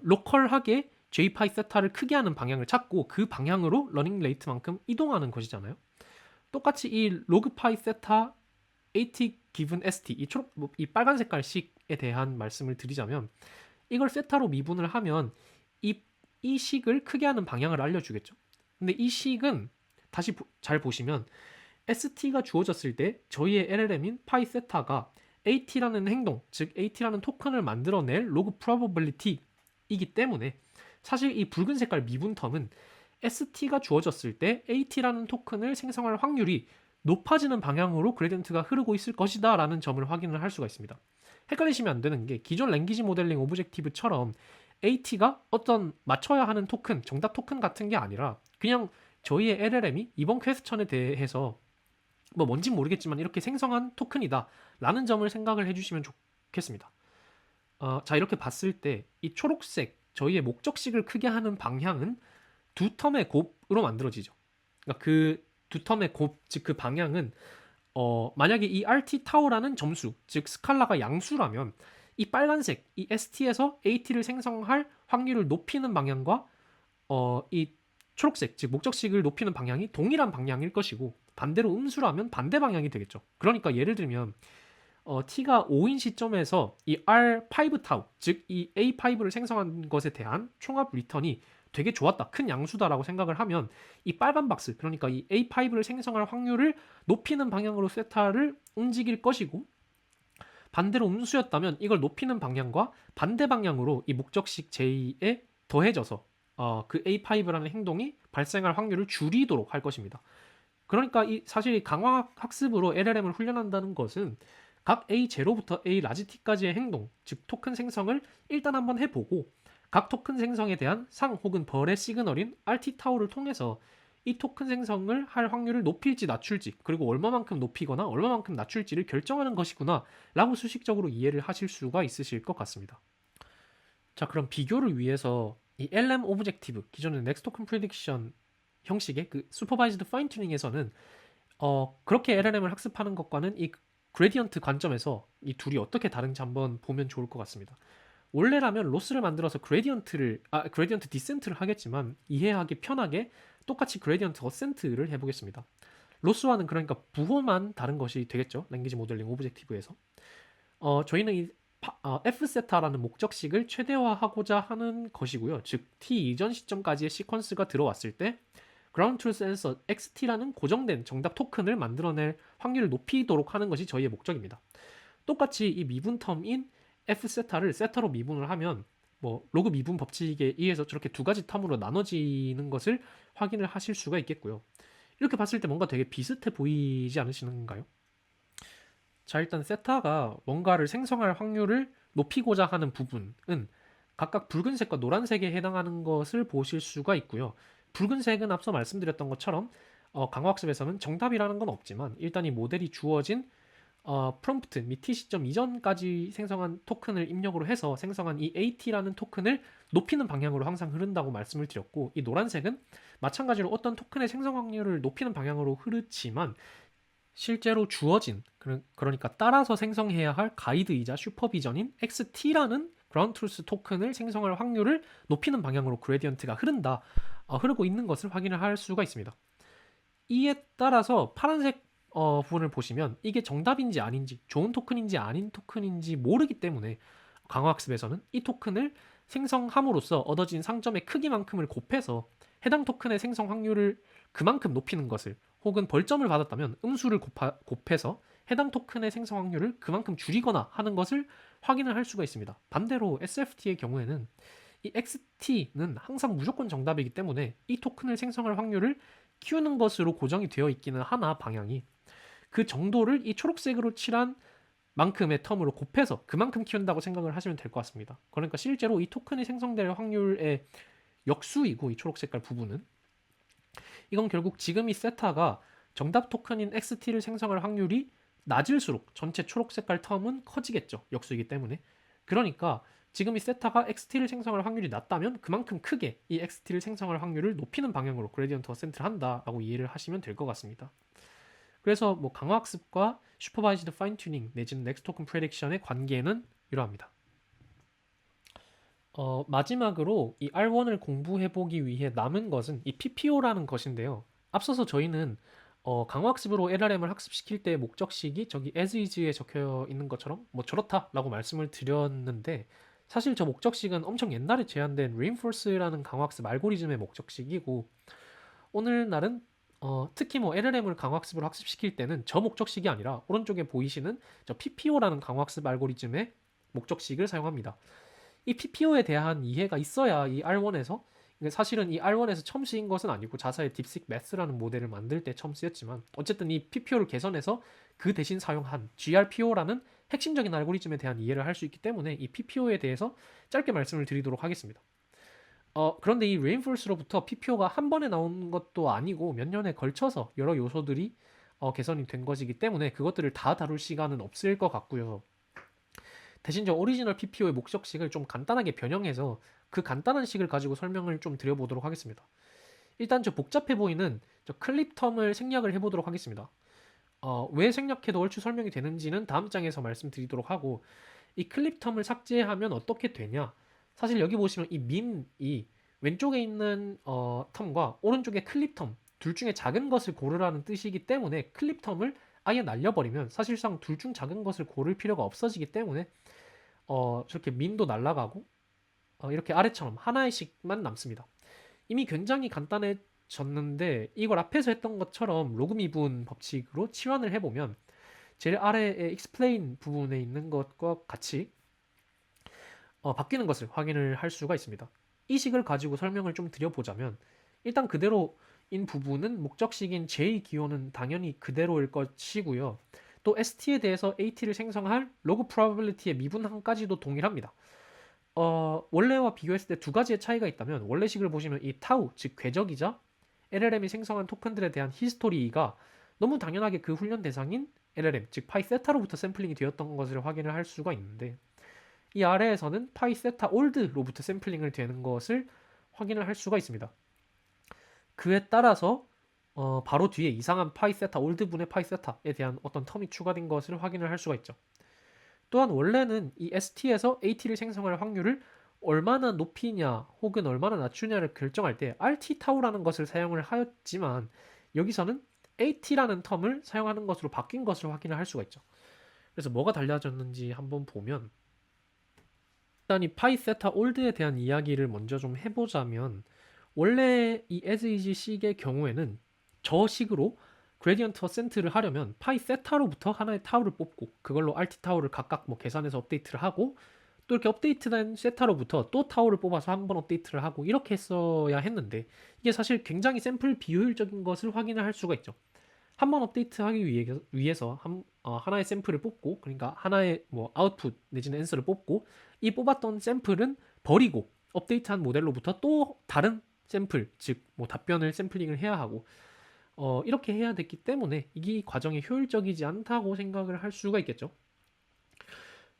로컬하게 j파이 세타를 크게 하는 방향을 찾고 그 방향으로 러닝 레이트만큼 이동하는 것이잖아요. 똑같이 이 로그 파이 세타 at given st 이 빨간 색깔 식에 대한 말씀을 드리자면 이걸 세타로 미분을 하면 이 식을 크게 하는 방향을 알려주겠죠. 근데 이 식은 다시 잘 보시면 st가 주어졌을 때 저희의 LLM인 파이 세타가 at라는 행동, 즉 at라는 토큰을 만들어낼 로그 프로버빌리티이기 때문에 사실 이 붉은 색깔 미분 텀은 st가 주어졌을 때 at라는 토큰을 생성할 확률이 높아지는 방향으로 그레디언트가 흐르고 있을 것이다 라는 점을 확인을 할 수가 있습니다. 헷갈리시면 안 되는 게 기존 랭귀지 모델링 오브젝티브처럼 at가 어떤 맞춰야 하는 토큰, 정답 토큰 같은 게 아니라 그냥 저희의 LLM이 이번 퀘스천에 대해서 뭐 뭔진 모르겠지만 이렇게 생성한 토큰이다 라는 점을 생각을 해주시면 좋겠습니다. 자 이렇게 봤을 때 이 초록색 저희의 목적식을 크게 하는 방향은 두 텀의 곱으로 만들어지죠. 그러니까 그 두 텀의 곱, 즉 그 방향은 만약에 이 RT 타워라는 점수, 즉 스칼라가 양수라면 이 빨간색, 이 ST에서 AT를 생성할 확률을 높이는 방향과 이 초록색, 즉 목적식을 높이는 방향이 동일한 방향일 것이고 반대로 음수라면 반대 방향이 되겠죠. 그러니까 예를 들면 t가 5인 시점에서 이 R5 타우, 즉 이 A5를 생성한 것에 대한 총합 리턴이 되게 좋았다, 큰 양수다라고 생각을 하면 이 빨간 박스, 그러니까 이 A5를 생성할 확률을 높이는 방향으로 세타를 움직일 것이고 반대로 음수였다면 이걸 높이는 방향과 반대 방향으로 이 목적식 J에 더해져서 그 A5라는 행동이 발생할 확률을 줄이도록 할 것입니다. 그러니까 사실 강화 학습으로 LLM을 훈련한다는 것은 각 A0부터 A 라지 T까지의 행동, 즉 토큰 생성을 일단 한번 해보고 각 토큰 생성에 대한 상 혹은 벌의 시그널인 RT 타우를 통해서 이 토큰 생성을 할 확률을 높일지 낮출지, 그리고 얼마만큼 높이거나 얼마만큼 낮출지를 결정하는 것이구나 라고 수식적으로 이해를 하실 수가 있으실 것 같습니다. 자, 그럼 비교를 위해서 이 LM 오브젝티브, 기존의 넥스트 토큰 프리딕션 형식의 그 슈퍼바이즈드 파인 튜닝에서는 그렇게 LLM을 학습하는 것과는 이 그레디언트 관점에서 이 둘이 어떻게 다른지 한번 보면 좋을 것 같습니다. 원래라면 로스를 만들어서 그레디언트 디센트를 하겠지만 이해하기 편하게 똑같이 그레디언트 어센트를 해보겠습니다. 로스와는 그러니까 부호만 다른 것이 되겠죠. 랭귀지 모델링 오브젝티브에서. 저희는 이 f세타라는 목적식을 최대화하고자 하는 것이고요. 즉 t 이전 시점까지의 시퀀스가 들어왔을 때 ground truth answer xt라는 고정된 정답 토큰을 만들어낼 확률을 높이도록 하는 것이 저희의 목적입니다. 똑같이 이 미분 텀인 f세타를 세타로 미분을 하면 뭐 로그 미분 법칙에 의해서 저렇게 두 가지 텀으로 나눠지는 것을 확인을 하실 수가 있겠고요. 이렇게 봤을 때 뭔가 되게 비슷해 보이지 않으시는가요? 자, 일단 세타가 뭔가를 생성할 확률을 높이고자 하는 부분은 각각 붉은색과 노란색에 해당하는 것을 보실 수가 있고요. 붉은색은 앞서 말씀드렸던 것처럼 강화학습에서는 정답이라는 건 없지만 일단 이 모델이 주어진 프롬프트 및 t 시점 이전까지 생성한 토큰을 입력으로 해서 생성한 이 at라는 토큰을 높이는 방향으로 항상 흐른다고 말씀을 드렸고, 이 노란색은 마찬가지로 어떤 토큰의 생성 확률을 높이는 방향으로 흐르지만 실제로 주어진, 그러니까 따라서 생성해야 할 가이드이자 슈퍼비전인 XT라는 그라운드 트루스 토큰을 생성할 확률을 높이는 방향으로 그레디언트가 흐르고 있는 것을 확인을 할 수가 있습니다. 이에 따라서 파란색 부분을 보시면 이게 정답인지 아닌지, 좋은 토큰인지 아닌 토큰인지 모르기 때문에 강화학습에서는 이 토큰을 생성함으로써 얻어진 상점의 크기만큼을 곱해서 해당 토큰의 생성 확률을 그만큼 높이는 것을, 혹은 벌점을 받았다면 음수를 곱해서 해당 토큰의 생성 확률을 그만큼 줄이거나 하는 것을 확인을 할 수가 있습니다. 반대로 SFT의 경우에는 이 XT는 항상 무조건 정답이기 때문에 이 토큰을 생성할 확률을 키우는 것으로 고정이 되어 있기는 하나, 방향이 그 정도를 이 초록색으로 칠한 만큼의 텀으로 곱해서 그만큼 키운다고 생각을 하시면 될 것 같습니다. 그러니까 실제로 이 토큰이 생성될 확률의 역수이고, 이 초록 색깔 부분은 이건 결국 지금 이 세타가 정답 토큰인 XT를 생성할 확률이 낮을수록 전체 초록 색깔 텀은 커지겠죠. 역수이기 때문에. 그러니까 지금 이 세타가 XT를 생성할 확률이 낮다면 그만큼 크게 이 XT를 생성할 확률을 높이는 방향으로 그레디언트 어센트를 한다라고 이해를 하시면 될 것 같습니다. 그래서 뭐 강화학습과 슈퍼바이즈드 파인 튜닝 내지는 넥스트 토큰 프레딕션의 관계는 이러합니다. 마지막으로 이 R1을 공부해보기 위해 남은 것은 이 PPO라는 것인데요. 앞서서 저희는 강화학습으로 LLM을 학습시킬 때의 목적식이 저기 as is에 적혀 있는 것처럼 뭐 저렇다라고 말씀을 드렸는데, 사실 저 목적식은 엄청 옛날에 제안된 reinforce라는 강화학습 알고리즘의 목적식이고, 오늘날은 특히 뭐 LLM을 강화학습으로 학습시킬 때는 저 목적식이 아니라 오른쪽에 보이시는 저 PPO라는 강화학습 알고리즘의 목적식을 사용합니다. 이 PPO에 대한 이해가 있어야 이 R1에서, 사실은 이 R1에서 처음 쓰인 것은 아니고 자사의 딥식 매스라는 모델을 만들 때 처음 쓰였지만, 어쨌든 이 PPO를 개선해서 그 대신 사용한 GRPO라는 핵심적인 알고리즘에 대한 이해를 할 수 있기 때문에 이 PPO에 대해서 짧게 말씀을 드리도록 하겠습니다. 그런데 이 reinforce로부터 PPO가 한 번에 나온 것도 아니고 몇 년에 걸쳐서 여러 요소들이 개선이 된 것이기 때문에 그것들을 다 다룰 시간은 없을 것 같고요. 대신 저 오리지널 PPO의 목적식을 좀 간단하게 변형해서 그 간단한 식을 가지고 설명을 좀 드려보도록 하겠습니다. 일단 저 복잡해 보이는 저 클립 텀을 생략을 해보도록 하겠습니다. 왜 생략해도 얼추 설명이 되는지는 다음 장에서 말씀드리도록 하고, 이 클립 텀을 삭제하면 어떻게 되냐? 사실 여기 보시면 이 민이 왼쪽에 있는 텀과 오른쪽에 클립 텀 둘 중에 작은 것을 고르라는 뜻이기 때문에 클립 텀을 아예 날려버리면 사실상 둘 중 작은 것을 고를 필요가 없어지기 때문에 저렇게 민도 날아가고 이렇게 아래처럼 하나의 식만 남습니다. 이미 굉장히 간단해졌는데 이걸 앞에서 했던 것처럼 로그 미분 법칙으로 치환을 해보면 제일 아래에 explain 부분에 있는 것과 같이 바뀌는 것을 확인을 할 수가 있습니다. 이 식을 가지고 설명을 좀 드려보자면, 일단 그대로 부분은 목적식인 J 기호는 당연히 그대로일 것이고요. 또 ST에 대해서 AT를 생성할 로그 프로바빌리티의 미분항까지도 동일합니다. 원래와 비교했을 때 두 가지의 차이가 있다면 원래식을 보시면 이 타우, 즉 궤적이자 LLM이 생성한 토큰들에 대한 히스토리가 너무 당연하게 그 훈련 대상인 LLM, 즉 파이 세타로부터 샘플링이 되었던 것을 확인을 할 수가 있는데 이 아래에서는 파이 세타 올드로부터 샘플링을 되는 것을 확인을 할 수가 있습니다. 그에 따라서 바로 뒤에 이상한 파이 세타 올드분의 파이 세타에 대한 어떤 텀이 추가된 것을 확인을 할 수가 있죠. 또한 원래는 이 ST에서 AT를 생성할 확률을 얼마나 높이냐 혹은 얼마나 낮추냐를 결정할 때 RT 타우라는 것을 사용을 하였지만 여기서는 AT라는 텀을 사용하는 것으로 바뀐 것을 확인을 할 수가 있죠. 그래서 뭐가 달라졌는지 한번 보면 일단 이 파이 세타 올드에 대한 이야기를 먼저 좀 해보자면 원래 이 as is 식의 경우에는 저 식으로 그레디언트 어센트를 하려면 파이 세타로부터 하나의 타우를 뽑고 그걸로 RT 타우를 각각 뭐 계산해서 업데이트를 하고 또 이렇게 업데이트된 세타로부터 또 타우를 뽑아서 한번 업데이트를 하고 이렇게 했어야 했는데 이게 사실 굉장히 샘플 비효율적인 것을 확인을 할 수가 있죠. 한번 업데이트하기 위해서 하나의 샘플을 뽑고 그러니까 하나의 뭐 아웃풋 내지는 앤서를 뽑고 이 뽑았던 샘플은 버리고 업데이트한 모델로부터 또 다른 샘플 즉 뭐 답변을 샘플링을 해야 하고 이렇게 해야 됐기 때문에 이게 과정이 효율적이지 않다고 생각을 할 수가 있겠죠.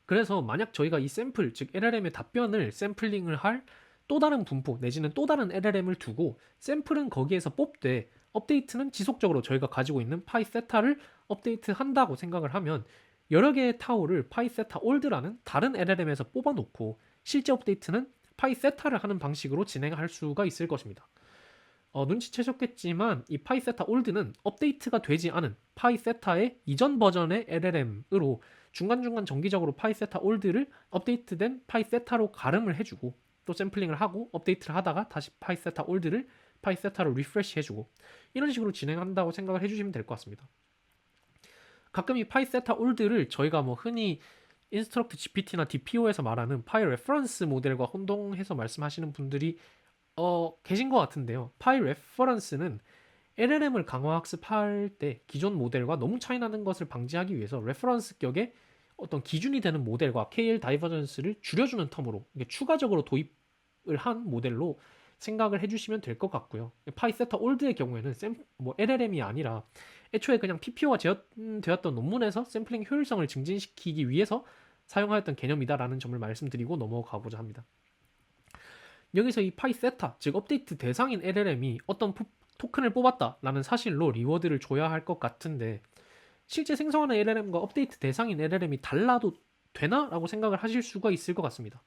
그래서 만약 저희가 이 샘플 즉 LLM의 답변을 샘플링을 할 또 다른 분포 내지는 또 다른 LLM을 두고 샘플은 거기에서 뽑되 업데이트는 지속적으로 저희가 가지고 있는 파이 세타를 업데이트 한다고 생각을 하면 여러 개의 타워를 파이 세타 올드라는 다른 LLM에서 뽑아놓고 실제 업데이트는 파이 세타를 하는 방식으로 진행할 수가 있을 것입니다. 눈치채셨겠지만 이 파이 세타 올드는 업데이트가 되지 않은 파이 세타의 이전 버전의 LLM으로 중간중간 정기적으로 파이 세타 올드를 업데이트된 파이 세타로 가름을 해주고 또 샘플링을 하고 업데이트를 하다가 다시 파이 세타 올드를 파이 세타로 리프레시 해주고 이런 식으로 진행한다고 생각을 해주시면 될 것 같습니다. 가끔 이 파이 세타 올드를 저희가 뭐 흔히 인스트럭트 GPT나 DPO에서 말하는 파이 레퍼런스 모델과 혼동해서 말씀하시는 분들이 계신 것 같은데요. 파이 레퍼런스는 LLM을 강화 학습할 때 기존 모델과 너무 차이 나는 것을 방지하기 위해서 레퍼런스 격의 어떤 기준이 되는 모델과 KL 다이버전스를 줄여주는 텀으로 추가적으로 도입을 한 모델로 생각을 해주시면 될 것 같고요. 파이세타 올드의 경우에는 뭐 LLM이 아니라 애초에 그냥 PPO가 되었던 논문에서 샘플링 효율성을 증진시키기 위해서 사용하였던 개념이다라는 점을 말씀드리고 넘어가고자 합니다. 여기서 이 파이세타, 즉 업데이트 대상인 LLM이 어떤 토큰을 뽑았다라는 사실로 리워드를 줘야 할 것 같은데 실제 생성하는 LLM과 업데이트 대상인 LLM이 달라도 되나? 라고 생각을 하실 수가 있을 것 같습니다.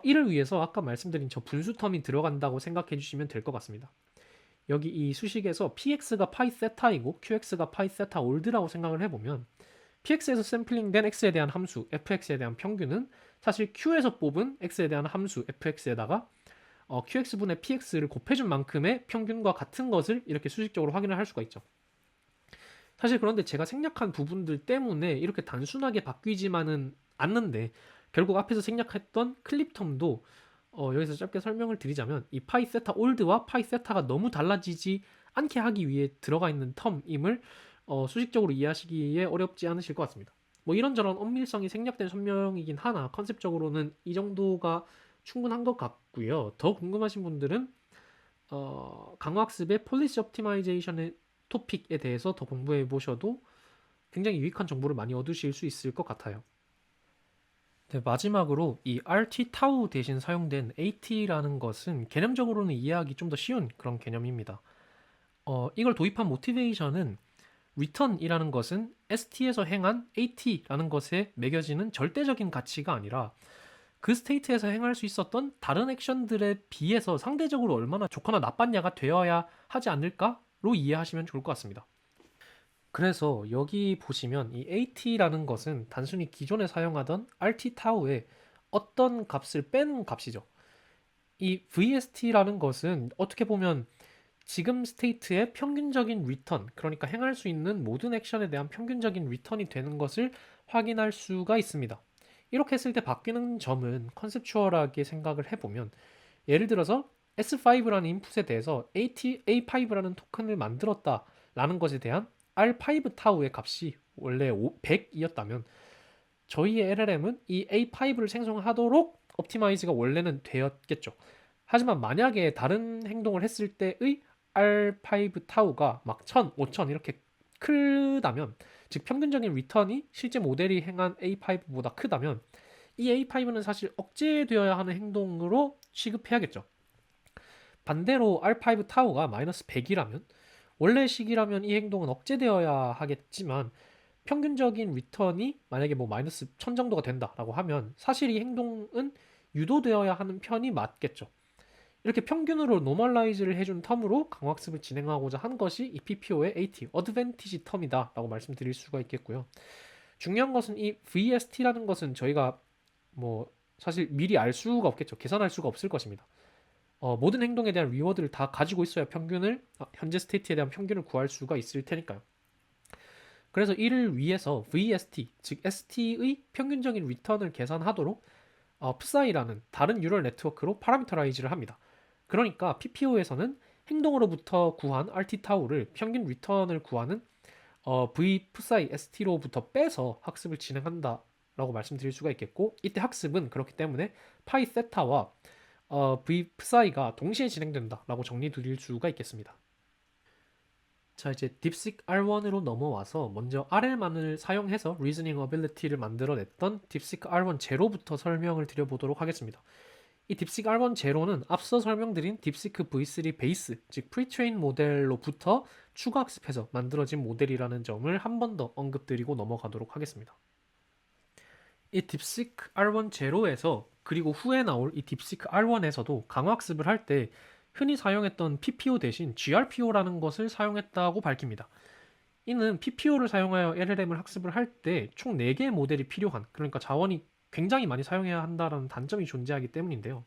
이를 위해서 아까 말씀드린 저 분수 텀이 들어간다고 생각해 주시면 될 것 같습니다. 여기 이 수식에서 px가 파이세타이고 qx가 파이세타 올드라고 생각을 해보면 px에서 샘플링된 x에 대한 함수 fx에 대한 평균은 사실 q에서 뽑은 x에 대한 함수 fx에다가 qx분의 px를 곱해준 만큼의 평균과 같은 것을 이렇게 수식적으로 확인을 할 수가 있죠. 사실 그런데 제가 생략한 부분들 때문에 이렇게 단순하게 바뀌지만은 않는데 결국 앞에서 생략했던 클립 텀도 여기서 짧게 설명을 드리자면 이 파이세타 올드와 파이세타가 너무 달라지지 않게 하기 위해 들어가 있는 텀임을 수식적으로 이해하시기에 어렵지 않으실 것 같습니다. 뭐 이런저런 엄밀성이 생략된 설명이긴 하나 컨셉적으로는 이 정도가 충분한 것 같고요. 더 궁금하신 분들은 강화학습의 폴리시 옵티마이제이션의 토픽에 대해서 더 공부해 보셔도 굉장히 유익한 정보를 많이 얻으실 수 있을 것 같아요. 네, 마지막으로 이 RT 타우 대신 사용된 AT라는 것은 개념적으로는 이해하기 좀 더 쉬운 그런 개념입니다. 이걸 도입한 모티베이션은 return이라는 것은 ST에서 행한 AT라는 것에 매겨지는 절대적인 가치가 아니라 그 스테이트에서 행할 수 있었던 다른 액션들에 비해서 상대적으로 얼마나 좋거나 나빴냐가 되어야 하지 않을까로 이해하시면 좋을 것 같습니다. 그래서 여기 보시면 이 AT라는 것은 단순히 기존에 사용하던 RT 타우의 어떤 값을 뺀 값이죠. 이 VST라는 것은 어떻게 보면 지금 스테이트의 평균적인 리턴, 그러니까 행할 수 있는 모든 액션에 대한 평균적인 리턴이 되는 것을 확인할 수가 있습니다. 이렇게 했을 때 바뀌는 점은 컨셉추얼하게 생각을 해보면 예를 들어서 S5라는 인풋에 대해서 A5라는 토큰을 만들었다라는 것에 대한 R5 타우의 값이 원래 100이었다면 저희의 LLM은 이 A5를 생성하도록 옵티마이즈가 원래는 되었겠죠. 하지만 만약에 다른 행동을 했을 때의 R5 타우가 막 1000, 5000 이렇게 크다면, 즉 평균적인 리턴이 실제 모델이 행한 A5보다 크다면 이 A5는 사실 억제되어야 하는 행동으로 취급해야겠죠. 반대로 R5 타우가 마이너스 100이라면 원래 식이라면 이 행동은 억제되어야 하겠지만 평균적인 리턴이 만약에 뭐 마이너스 1000 정도가 된다라고 하면 사실 이 행동은 유도되어야 하는 편이 맞겠죠. 이렇게 평균으로 노멀라이즈를 해준 텀으로 강화학습을 진행하고자 한 것이 이 PPO의 AT, 어드밴티지 텀이다 라고 말씀드릴 수가 있겠고요. 중요한 것은 이 VST라는 것은 저희가 뭐 사실 미리 알 수가 없겠죠. 계산할 수가 없을 것입니다. 모든 행동에 대한 리워드를 다 가지고 있어야 현재 스테이트에 대한 평균을 구할 수가 있을 테니까요. 그래서 이를 위해서 VST, 즉 ST의 평균적인 리턴을 계산하도록 푸사이라는 다른 뉴럴 네트워크로 파라미터라이즈를 합니다. 그러니까 PPO에서는 행동으로부터 구한 RT 타우를 평균 리턴을 구하는 V 푸사이 ST로부터 빼서 학습을 진행한다라고 말씀드릴 수가 있겠고, 이때 학습은 그렇기 때문에 파이 세타와 V 푸사이가 동시에 진행된다라고 정리드릴 수가 있겠습니다. 자, 이제 딥식 R1으로 넘어와서 먼저 RL만을 사용해서 리즈닝 어빌리티를 만들어냈던 딥식 R1 제로부터 설명을 드려보도록 하겠습니다. 이 딥식 R1 제로는 앞서 설명드린 딥시크 V3 베이스, 즉 프리트레인 모델로부터 추가 학습해서 만들어진 모델이라는 점을 한 번 더 언급드리고 넘어가도록 하겠습니다. 이 딥시크 R1 제로에서 그리고 후에 나올 이 딥시크 R1에서도 강화학습을 할 때 흔히 사용했던 PPO 대신 GRPO라는 것을 사용했다고 밝힙니다. 이는 PPO를 사용하여 LLM을 학습을 할 때 총 4개의 모델이 필요한, 그러니까 자원이 굉장히 많이 사용해야 한다는 단점이 존재하기 때문인데요.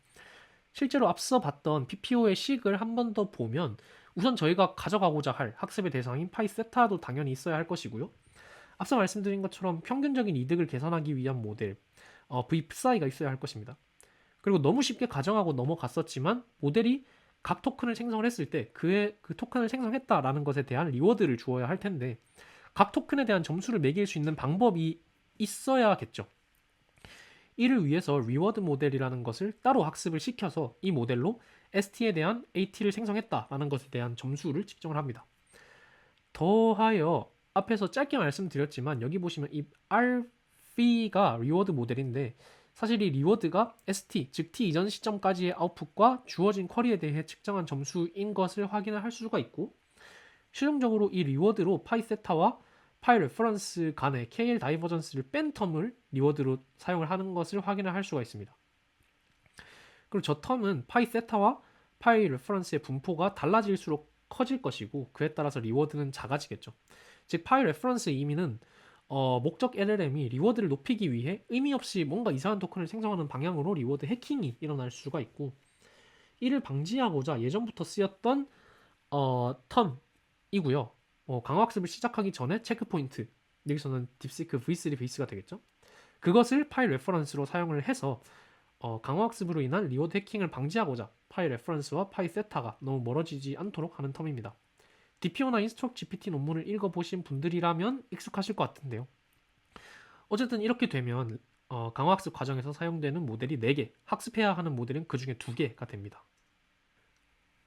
실제로 앞서 봤던 PPO의 식을 한 번 더 보면 우선 저희가 가져가고자 할 학습의 대상인 파이세타도 당연히 있어야 할 것이고요. 앞서 말씀드린 것처럼 평균적인 이득을 계산하기 위한 모델 VPSI가 있어야 할 것입니다. 그리고 너무 쉽게 가정하고 넘어갔었지만 모델이 각 토큰을 생성을 했을 때 그 토큰을 생성했다라는 것에 대한 리워드를 주어야 할 텐데 각 토큰에 대한 점수를 매길 수 있는 방법이 있어야겠죠. 이를 위해서 리워드 모델이라는 것을 따로 학습을 시켜서 이 모델로 ST에 대한 AT를 생성했다라는 것에 대한 점수를 측정을 합니다. 더하여 앞에서 짧게 말씀드렸지만 여기 보시면 이 RV가 리워드 모델인데 사실 이 리워드가 ST, 즉 T 이전 시점까지의 아웃풋과 주어진 쿼리에 대해 측정한 점수인 것을 확인을 할 수가 있고, 실용적으로 이 리워드로 파이세타와 파이 레퍼런스 간의 KL 다이버전스를 뺀 텀을 리워드로 사용을 하는 것을 확인을 할 수가 있습니다. 그리고 저 텀은 파이세타와 파이 레퍼런스의 분포가 달라질수록 커질 것이고 그에 따라서 리워드는 작아지겠죠. 즉 파이 레퍼런스 의미는 목적 LLM이 리워드를 높이기 위해 의미 없이 뭔가 이상한 토큰을 생성하는 방향으로 리워드 해킹이 일어날 수가 있고, 이를 방지하고자 예전부터 쓰였던 텀이고요. 강화학습을 시작하기 전에 체크포인트, 여기서는 딥시크 V3 베이스가 되겠죠. 그것을 파일 레퍼런스로 사용을 해서 강화학습으로 인한 리워드 해킹을 방지하고자 파일 레퍼런스와 파이 세타가 너무 멀어지지 않도록 하는 텀입니다. DPO나 인스트럭 GPT 논문을 읽어보신 분들이라면 익숙하실 것 같은데요. 어쨌든 이렇게 되면 강화학습 과정에서 사용되는 모델이 4개, 학습해야 하는 모델은 그 중에 2개가 됩니다.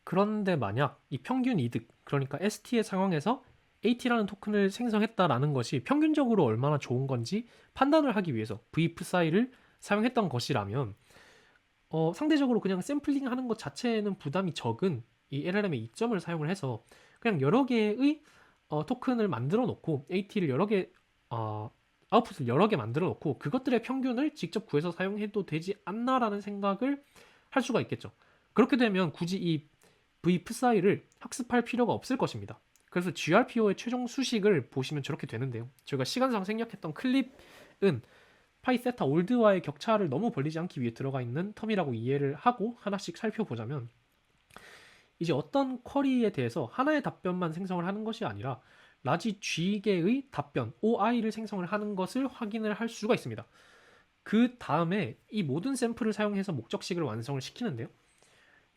그런데 만약 이 평균 이득, 그러니까 ST의 상황에서 AT라는 토큰을 생성했다라는 것이 평균적으로 얼마나 좋은 건지 판단을 하기 위해서 VPSI를 사용했던 것이라면 상대적으로 그냥 샘플링 하는 것 자체에는 부담이 적은 이 LLM의 이점을 사용을 해서 그냥 여러 개의 토큰을 만들어 놓고 AT를 여러 개 아웃풋을 여러 개 만들어 놓고 그것들의 평균을 직접 구해서 사용해도 되지 않나라는 생각을 할 수가 있겠죠. 그렇게 되면 굳이 이 VPSI를 학습할 필요가 없을 것입니다. 그래서 GRPO의 최종 수식을 보시면 저렇게 되는데요. 저희가 시간상 생략했던 클립은 파이세타 올드와의 격차를 너무 벌리지 않기 위해 들어가 있는 텀이라고 이해를 하고 하나씩 살펴보자면, 이제 어떤 쿼리에 대해서 하나의 답변만 생성을 하는 것이 아니라 라지 G개의 답변 OI를 생성을 하는 것을 확인을 할 수가 있습니다. 그 다음에 이 모든 샘플을 사용해서 목적식을 완성을 시키는데요.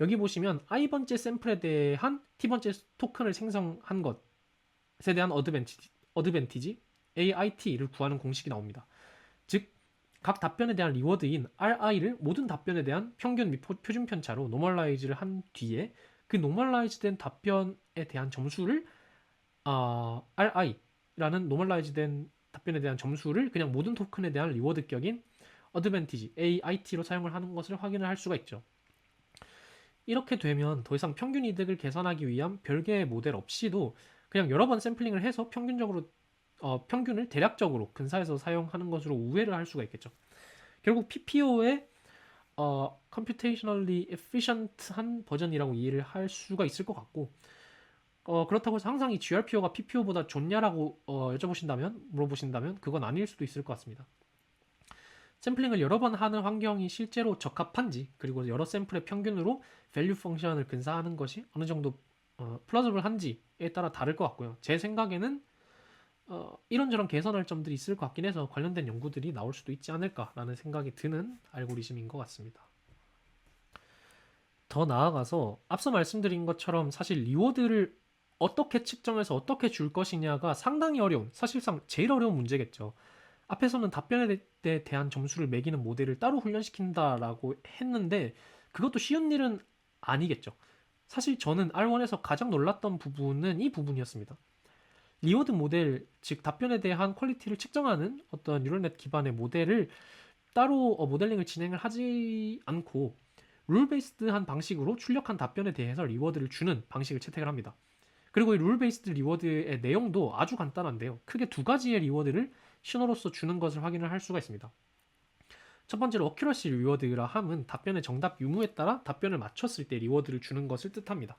여기 보시면 i번째 샘플에 대한 t번째 토큰을 생성한 것에 대한 어드밴티지 AIT를 구하는 공식이 나옵니다. 즉, 각 답변에 대한 리워드인 RI를 모든 답변에 대한 평균 및 표준 편차로 노멀라이즈를 한 뒤에 그 노멀라이즈된 답변에 대한 점수를 RI라는 노멀라이즈된 답변에 대한 점수를 그냥 모든 토큰에 대한 리워드 격인 어드밴티지 AIT로 사용을 하는 것을 확인을 할 수가 있죠. 이렇게 되면 더 이상 평균 이득을 계산하기 위한 별개의 모델 없이도 그냥 여러 번 샘플링을 해서 평균을 대략적으로 근사해서 사용하는 것으로 우회를 할 수가 있겠죠. 결국 PPO의 computationally efficient한 버전이라고 이해를 할 수가 있을 것 같고, 그렇다고 해서 항상 이 GRPO가 PPO보다 좋냐라고 물어보신다면 그건 아닐 수도 있을 것 같습니다. 샘플링을 여러 번 하는 환경이 실제로 적합한지, 그리고 여러 샘플의 평균으로 밸류 펑션을 근사하는 것이 어느 정도 플러저블한지에 따라 다를 것 같고요. 제 생각에는 이런저런 개선할 점들이 있을 것 같긴 해서 관련된 연구들이 나올 수도 있지 않을까라는 생각이 드는 알고리즘인 것 같습니다. 더 나아가서 앞서 말씀드린 것처럼 사실 리워드를 어떻게 측정해서 어떻게 줄 것이냐가 상당히 어려운, 사실상 제일 어려운 문제겠죠. 앞에서는 답변에 대한 점수를 매기는 모델을 따로 훈련시킨다라고 했는데 그것도 쉬운 일은 아니겠죠. 사실 저는 R1에서 가장 놀랐던 부분은 이 부분이었습니다. 리워드 모델, 즉 답변에 대한 퀄리티를 측정하는 어떤 뉴럴넷 기반의 모델을 따로 모델링을 진행을 하지 않고 룰 베이스드한 방식으로 출력한 답변에 대해서 리워드를 주는 방식을 채택을 합니다. 그리고 이 룰 베이스드 리워드의 내용도 아주 간단한데요. 크게 두 가지의 리워드를 신호로서 주는 것을 확인을 할 수가 있습니다. 첫 번째로 어큐러시 리워드라 함은 답변의 정답 유무에 따라 답변을 맞췄을 때 리워드를 주는 것을 뜻합니다.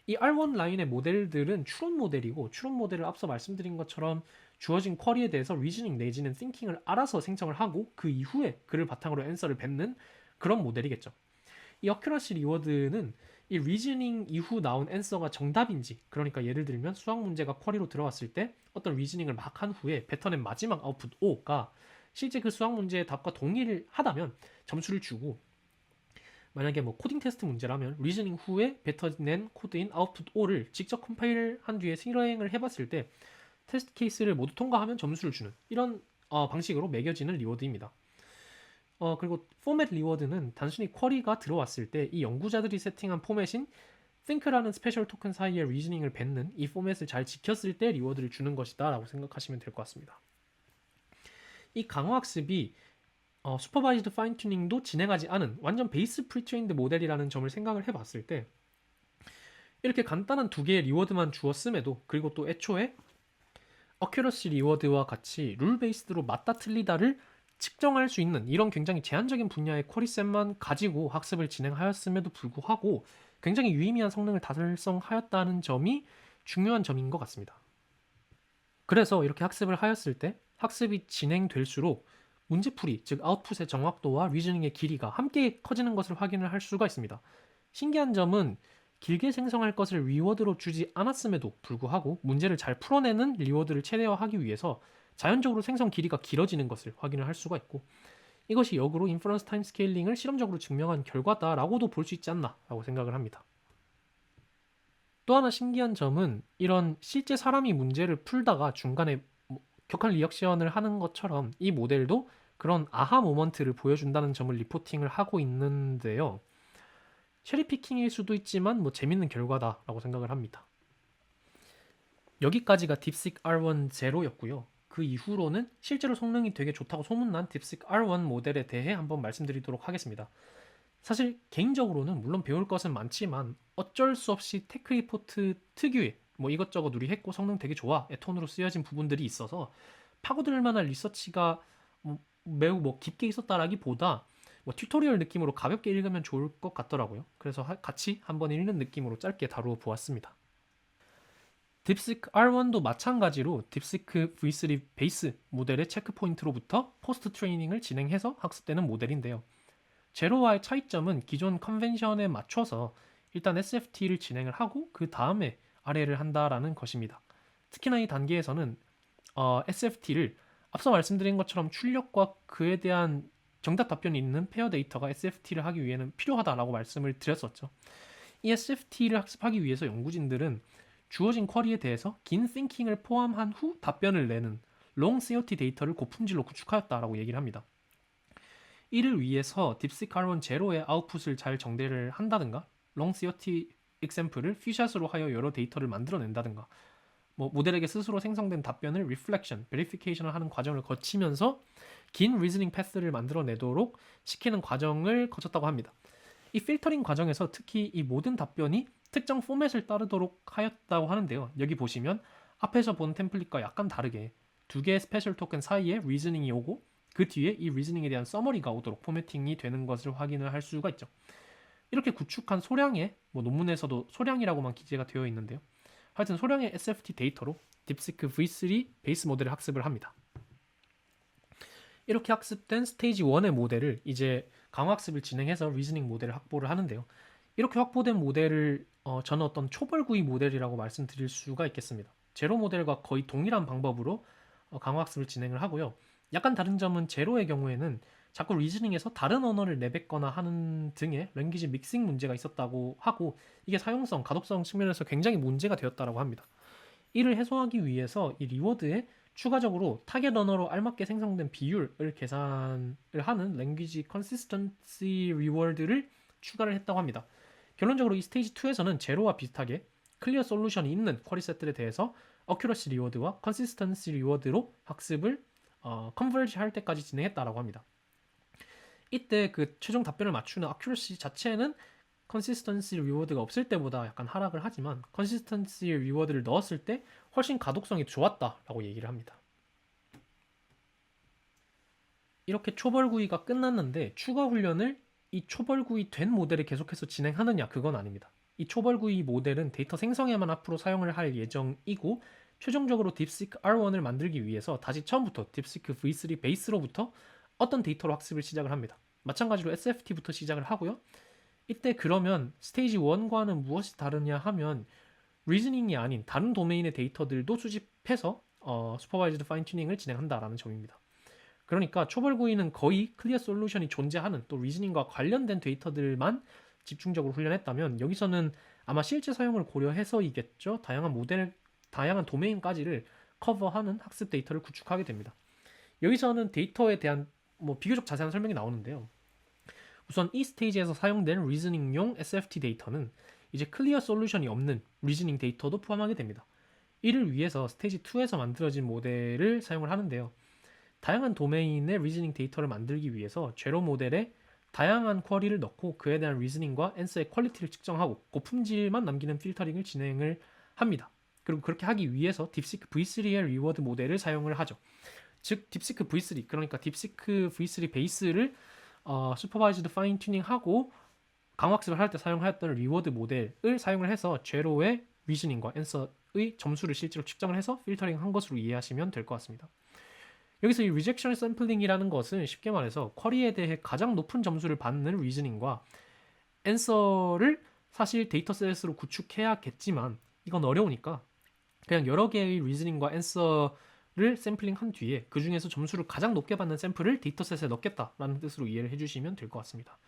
이 R1 라인의 모델들은 추론 모델이고, 추론 모델을 앞서 말씀드린 것처럼 주어진 쿼리에 대해서 리즈닝 내지는 띵킹을 알아서 생성을 하고 그 이후에 그를 바탕으로 앤서를 뱉는 그런 모델이겠죠. 이 어큐러시 리워드는 이 리즈닝 이후 나온 앤서가 정답인지, 그러니까 예를 들면 수학 문제가 쿼리로 들어왔을 때 어떤 리즈닝을 막 한 후에 뱉어낸 마지막 아웃풋 O가 실제 그 수학 문제의 답과 동일하다면 점수를 주고, 만약에 뭐 코딩 테스트 문제라면 리즈닝 후에 뱉어낸 코드인 아웃풋 O를 직접 컴파일한 뒤에 실행을 해봤을 때 테스트 케이스를 모두 통과하면 점수를 주는 이런 방식으로 매겨지는 리워드입니다. 그리고 포맷 리워드는 단순히 쿼리가 들어왔을 때 이 연구자들이 세팅한 포맷인 think라는 스페셜 토큰 사이에 리즈닝을 뱉는 이 포맷을 잘 지켰을 때 리워드를 주는 것이다 라고 생각하시면 될 것 같습니다. 이 강화학습이 슈퍼바이즈드 파인 튜닝도 진행하지 않은 완전 베이스 프리트레인드 모델이라는 점을 생각을 해봤을 때 이렇게 간단한 두 개의 리워드만 주었음에도, 그리고 또 애초에 어큐러시 리워드와 같이 룰 베이스드로 맞다 틀리다를 측정할 수 있는 이런 굉장히 제한적인 분야의 쿼리셋만 가지고 학습을 진행하였음에도 불구하고 굉장히 유의미한 성능을 달성하였다는 점이 중요한 점인 것 같습니다. 그래서 이렇게 학습을 하였을 때 학습이 진행될수록 문제풀이, 즉 아웃풋의 정확도와 리즈닝의 길이가 함께 커지는 것을 확인을 할 수가 있습니다. 신기한 점은 길게 생성할 것을 리워드로 주지 않았음에도 불구하고 문제를 잘 풀어내는 리워드를 최대화하기 위해서 자연적으로 생성 길이가 길어지는 것을 확인을 할 수가 있고, 이것이 역으로 인퍼런스 타임 스케일링을 실험적으로 증명한 결과다라고도 볼 수 있지 않나라고 생각을 합니다. 또 하나 신기한 점은 이런 실제 사람이 문제를 풀다가 중간에 격한 리액션을 하는 것처럼 이 모델도 그런 아하 모먼트를 보여준다는 점을 리포팅을 하고 있는데요. 체리피킹일 수도 있지만 재밌는 결과다라고 생각을 합니다. 여기까지가 딥시크 R1 제로였고요. 그 이후로는 실제로 성능이 되게 좋다고 소문난 딥시크 R1 모델에 대해 한번 말씀드리도록 하겠습니다. 사실 개인적으로는 물론 배울 것은 많지만 어쩔 수 없이 테크리포트 특유의 이것저것 누리했고 성능 되게 좋아의 톤으로 쓰여진 부분들이 있어서 파고들 만한 리서치가 매우 깊게 있었다라기보다 튜토리얼 느낌으로 가볍게 읽으면 좋을 것 같더라고요. 그래서 같이 한번 읽는 느낌으로 짧게 다루어 보았습니다. 딥시크 R1도 마찬가지로 딥시크 V3 베이스 모델의 체크포인트로부터 포스트 트레이닝을 진행해서 학습되는 모델인데요. 제로와의 차이점은 기존 컨벤션에 맞춰서 일단 SFT를 진행을 하고 그 다음에 RL을 한다라는 것입니다. 특히나 이 단계에서는 SFT를 앞서 말씀드린 것처럼 출력과 그에 대한 정답 답변이 있는 페어 데이터가 SFT를 하기 위해는 필요하다라고 말씀을 드렸었죠. 이 SFT를 학습하기 위해서 연구진들은 주어진 쿼리에 대해서 긴 띵킹을 포함한 후 답변을 내는 롱 COT 데이터를 고품질로 구축하였다라고 얘기를 합니다. 이를 위해서 딥시크 R1 제로의 아웃풋을 잘 정대를 한다든가 롱 COT example을 퓨샷으로 하여 여러 데이터를 만들어낸다든가 모델에게 스스로 생성된 답변을 reflection, verification을 하는 과정을 거치면서 긴 리즈닝 패스를 만들어내도록 시키는 과정을 거쳤다고 합니다. 이 필터링 과정에서 특히 이 모든 답변이 특정 포맷을 따르도록 하였다고 하는데요. 여기 보시면 앞에서 본 템플릿과 약간 다르게 두 개의 스페셜 토큰 사이에 리즈닝이 오고 그 뒤에 이 리즈닝에 대한 서머리가 오도록 포매팅이 되는 것을 확인을 할 수가 있죠. 이렇게 구축한 소량의 논문에서도 소량이라고만 기재가 되어 있는데요. 하여튼 소량의 SFT 데이터로 딥시크 V3 베이스 모델을 학습을 합니다. 이렇게 학습된 스테이지 1의 모델을 이제 강화학습을 진행해서 리즈닝 모델을 확보를 하는데요. 이렇게 확보된 모델을 저는 어떤 초벌구이 모델이라고 말씀드릴 수가 있겠습니다. 제로 모델과 거의 동일한 방법으로 강화학습을 진행을 하고요. 약간 다른 점은 제로의 경우에는 자꾸 리즈닝에서 다른 언어를 내뱉거나 하는 등의 랭귀지 믹싱 문제가 있었다고 하고 이게 사용성, 가독성 측면에서 굉장히 문제가 되었다고 합니다. 이를 해소하기 위해서 이 리워드에 추가적으로 타겟 언어로 알맞게 생성된 비율을 계산을 하는 랭귀지 컨시스턴시 리워드를 추가를 했다고 합니다. 결론적으로 이 스테이지 2에서는 제로와 비슷하게 클리어 솔루션이 있는 쿼리 셋들에 대해서 어큐러시 리워드와 컨시스턴시 리워드로 학습을 컨버지 할 때까지 진행했다라고 합니다. 이때 그 최종 답변을 맞추는 어큐러시 자체는 컨시스턴시 리워드가 없을 때보다 약간 하락을 하지만 컨시스턴시 리워드를 넣었을 때 훨씬 가독성이 좋았다라고 얘기를 합니다. 이렇게 초벌구이가 끝났는데 추가 훈련을 이 초벌구이 된 모델에 계속해서 진행하느냐 그건 아닙니다. 이 초벌구이 모델은 데이터 생성에만 앞으로 사용을 할 예정이고 최종적으로 딥시크 R1을 만들기 위해서 다시 처음부터 딥시크 V3 베이스로부터 어떤 데이터로 학습을 시작을 합니다. 마찬가지로 SFT부터 시작을 하고요. 이때 그러면 스테이지 1과는 무엇이 다르냐 하면 리즈닝이 아닌 다른 도메인의 데이터들도 수집해서 슈퍼바이즈드 파인 튜닝을 진행한다라는 점입니다. 그러니까 초벌구이는 거의 클리어 솔루션이 존재하는 또 리즈닝과 관련된 데이터들만 집중적으로 훈련했다면 여기서는 아마 실제 사용을 고려해서이겠죠. 다양한 도메인까지를 커버하는 학습 데이터를 구축하게 됩니다. 여기서는 데이터에 대한 비교적 자세한 설명이 나오는데요. 우선 이 스테이지에서 사용된 리즈닝용 SFT 데이터는 이제 클리어 솔루션이 없는 리즈닝 데이터도 포함하게 됩니다. 이를 위해서 스테이지 2에서 만들어진 모델을 사용을 하는데요. 다양한 도메인의 리즈닝 데이터를 만들기 위해서 제로 모델에 다양한 쿼리를 넣고 그에 대한 리즈닝과 앤서의 퀄리티를 측정하고 고품질만 남기는 필터링을 진행을 합니다. 그리고 그렇게 하기 위해서 딥시크 V3의 리워드 모델을 사용을 하죠. 즉 딥시크 V3 그러니까 딥시크 V3 베이스를 슈퍼바이즈드 파인 튜닝하고 강화학습을 할 때 사용하였던 리워드 모델을 사용을 해서 제로의 리즈닝과 앤서의 점수를 실제로 측정을 해서 필터링한 것으로 이해하시면 될 것 같습니다. 여기서 이 리젝션 샘플링이라는 것은 쉽게 말해서 쿼리에 대해 가장 높은 점수를 받는 리즈닝과 앤서를 사실 데이터셋으로 구축해야겠지만 이건 어려우니까 그냥 여러 개의 리즈닝과 앤서를 샘플링한 뒤에 그 중에서 점수를 가장 높게 받는 샘플을 데이터셋에 넣겠다라는 뜻으로 이해를 해주시면 될 것 같습니다.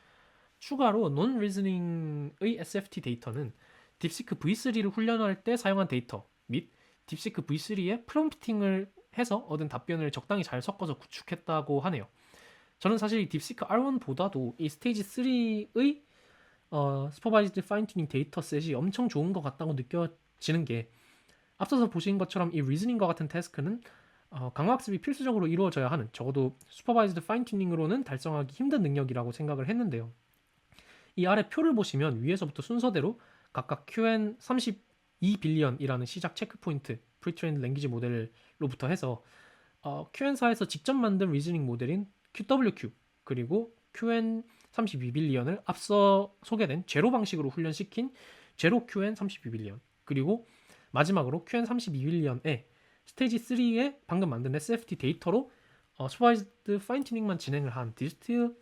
추가로 논 리즈닝의 SFT 데이터는 딥시크 V3를 훈련할 때 사용한 데이터 및 딥시크 V3의 프롬프팅을 해서 얻은 답변을 적당히 잘 섞어서 구축했다고 하네요. 저는 사실 이 딥시크 R1보다도 이 스테이지 3의 슈퍼바이즈드 파인 튜닝 데이터셋이 엄청 좋은 것 같다고 느껴지는 게 앞서서 보신 것처럼 이 리즈닝과 같은 태스크는 강화학습이 필수적으로 이루어져야 하는 적어도 슈퍼바이즈드 파인 튜닝으로는 달성하기 힘든 능력이라고 생각을 했는데요. 이 아래 표를 보시면 위에서부터 순서대로 각각 QN32빌리언이라는 시작 체크 포인트 프리트레인드 랭귀지 모델로부터 해서 QN4에서 직접 만든 리즈닝 모델인 QWQ 그리고 QN32빌리언을 앞서 소개된 제로 방식으로 훈련시킨 제로 QN32빌리언 그리고 마지막으로 QN32빌리언에 스테이지 3에 방금 만든 SFT 데이터로 슈퍼바이즈드 파인 튜닝만 진행을 한 디스틸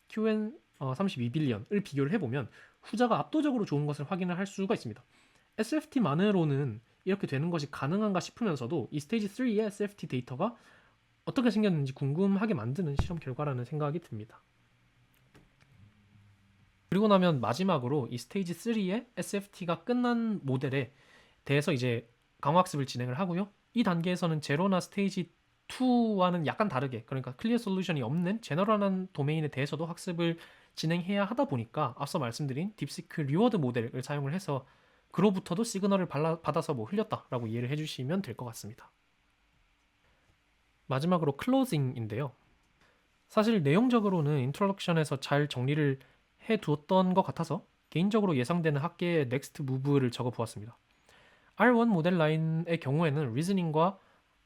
QN32빌리언을 비교를 해보면 후자가 압도적으로 좋은 것을 확인을 할 수가 있습니다. SFT만으로는 이렇게 되는 것이 가능한가 싶으면서도 이 스테이지 3의 SFT 데이터가 어떻게 생겼는지 궁금하게 만드는 실험 결과라는 생각이 듭니다. 그리고 나면 마지막으로 이 스테이지 3의 SFT가 끝난 모델에 대해서 이제 강화학습을 진행을 하고요. 이 단계에서는 제로나 스테이지 2와는 약간 다르게, 그러니까 클리어 솔루션이 없는 제너럴한 도메인에 대해서도 학습을 진행해야 하다 보니까 앞서 말씀드린 딥시크 리워드 모델을 사용을 해서 그로부터도 시그널을 받아서 뭐 흘렸다라고 이해를 해주시면 될 것 같습니다. 마지막으로 클로징인데요. 사실 내용적으로는 인트로덕션에서 잘 정리를 해두었던 것 같아서 개인적으로 예상되는 학계의 넥스트 무브를 적어보았습니다. R1 모델 라인의 경우에는 리즈닝과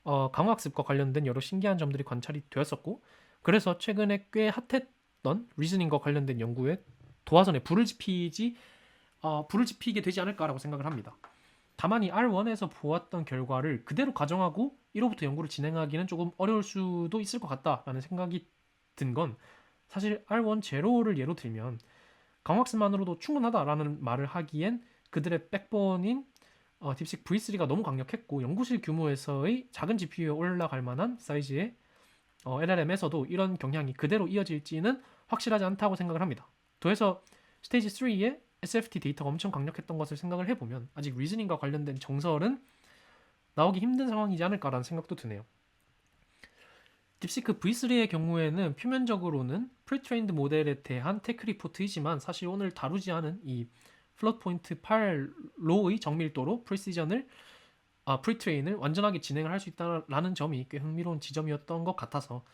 강화학습과 관련된 여러 신기한 점들이 관찰이 되었었고, 그래서 최근에 꽤 핫했던 리즈닝과 관련된 연구에 도화선에 불을 지피게 되지 않을까라고 생각을 합니다. 다만 이 R1에서 보았던 결과를 그대로 가정하고 1호부터 연구를 진행하기는 조금 어려울 수도 있을 것 같다라는 생각이 든 건, 사실 R1 제로를 예로 들면 강학습만으로도 충분하다라는 말을 하기엔 그들의 백본인 딥식 V3가 너무 강력했고, 연구실 규모에서의 작은 GPU에 올라갈 만한 사이즈의 LLM에서도 이런 경향이 그대로 이어질지는 확실하지 않다고 생각을 합니다. 더해서 스테이지 3의 SFT 데이터가 엄청 강력했던 것을 생각을 해보면 아직 리즈닝과 관련된 정설은 나오기 힘든 상황이지 않을까라는 생각도 드네요. 딥시크 V3의 경우에는 표면적으로는 프리트레인드 모델에 대한 테크 리포트이지만 사실 오늘 다루지 않은 이 플롯 포인트 8로의 정밀도로 프리트레인을 완전하게 진행을 할 수 있다는 점이 꽤 흥미로운 지점이었던 것 같아서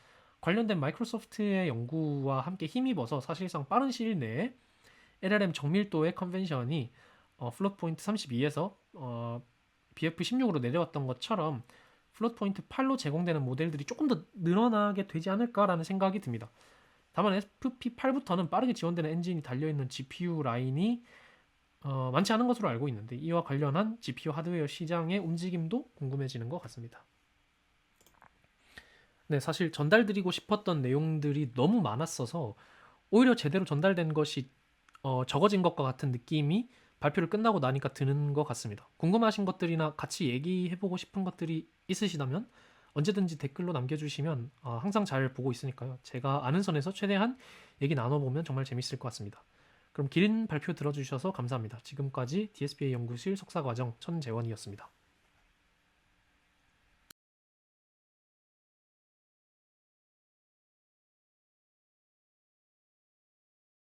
관련된 마이크로소프트의 연구와 함께 힘입어서 사실상 빠른 시일 내에 LLM 정밀도의 컨벤션이 플롯 포인트 32에서 BF16으로 내려왔던 것처럼 플롯 포인트 8로 제공되는 모델들이 조금 더 늘어나게 되지 않을까라는 생각이 듭니다. 다만 FP8부터는 빠르게 지원되는 엔진이 달려있는 GPU 라인이 많지 않은 것으로 알고 있는데, 이와 관련한 GPU 하드웨어 시장의 움직임도 궁금해지는 것 같습니다. 네, 사실 전달드리고 싶었던 내용들이 너무 많았어서 오히려 제대로 전달된 것이 적어진 것과 같은 느낌이 발표를 끝나고 나니까 드는 것 같습니다. 궁금하신 것들이나 같이 얘기해보고 싶은 것들이 있으시다면 언제든지 댓글로 남겨주시면 항상 잘 보고 있으니까요. 제가 아는 선에서 최대한 얘기 나눠보면 정말 재밌을 것 같습니다. 그럼 긴 발표 들어주셔서 감사합니다. 지금까지 DSPA 연구실 석사과정 천재원이었습니다.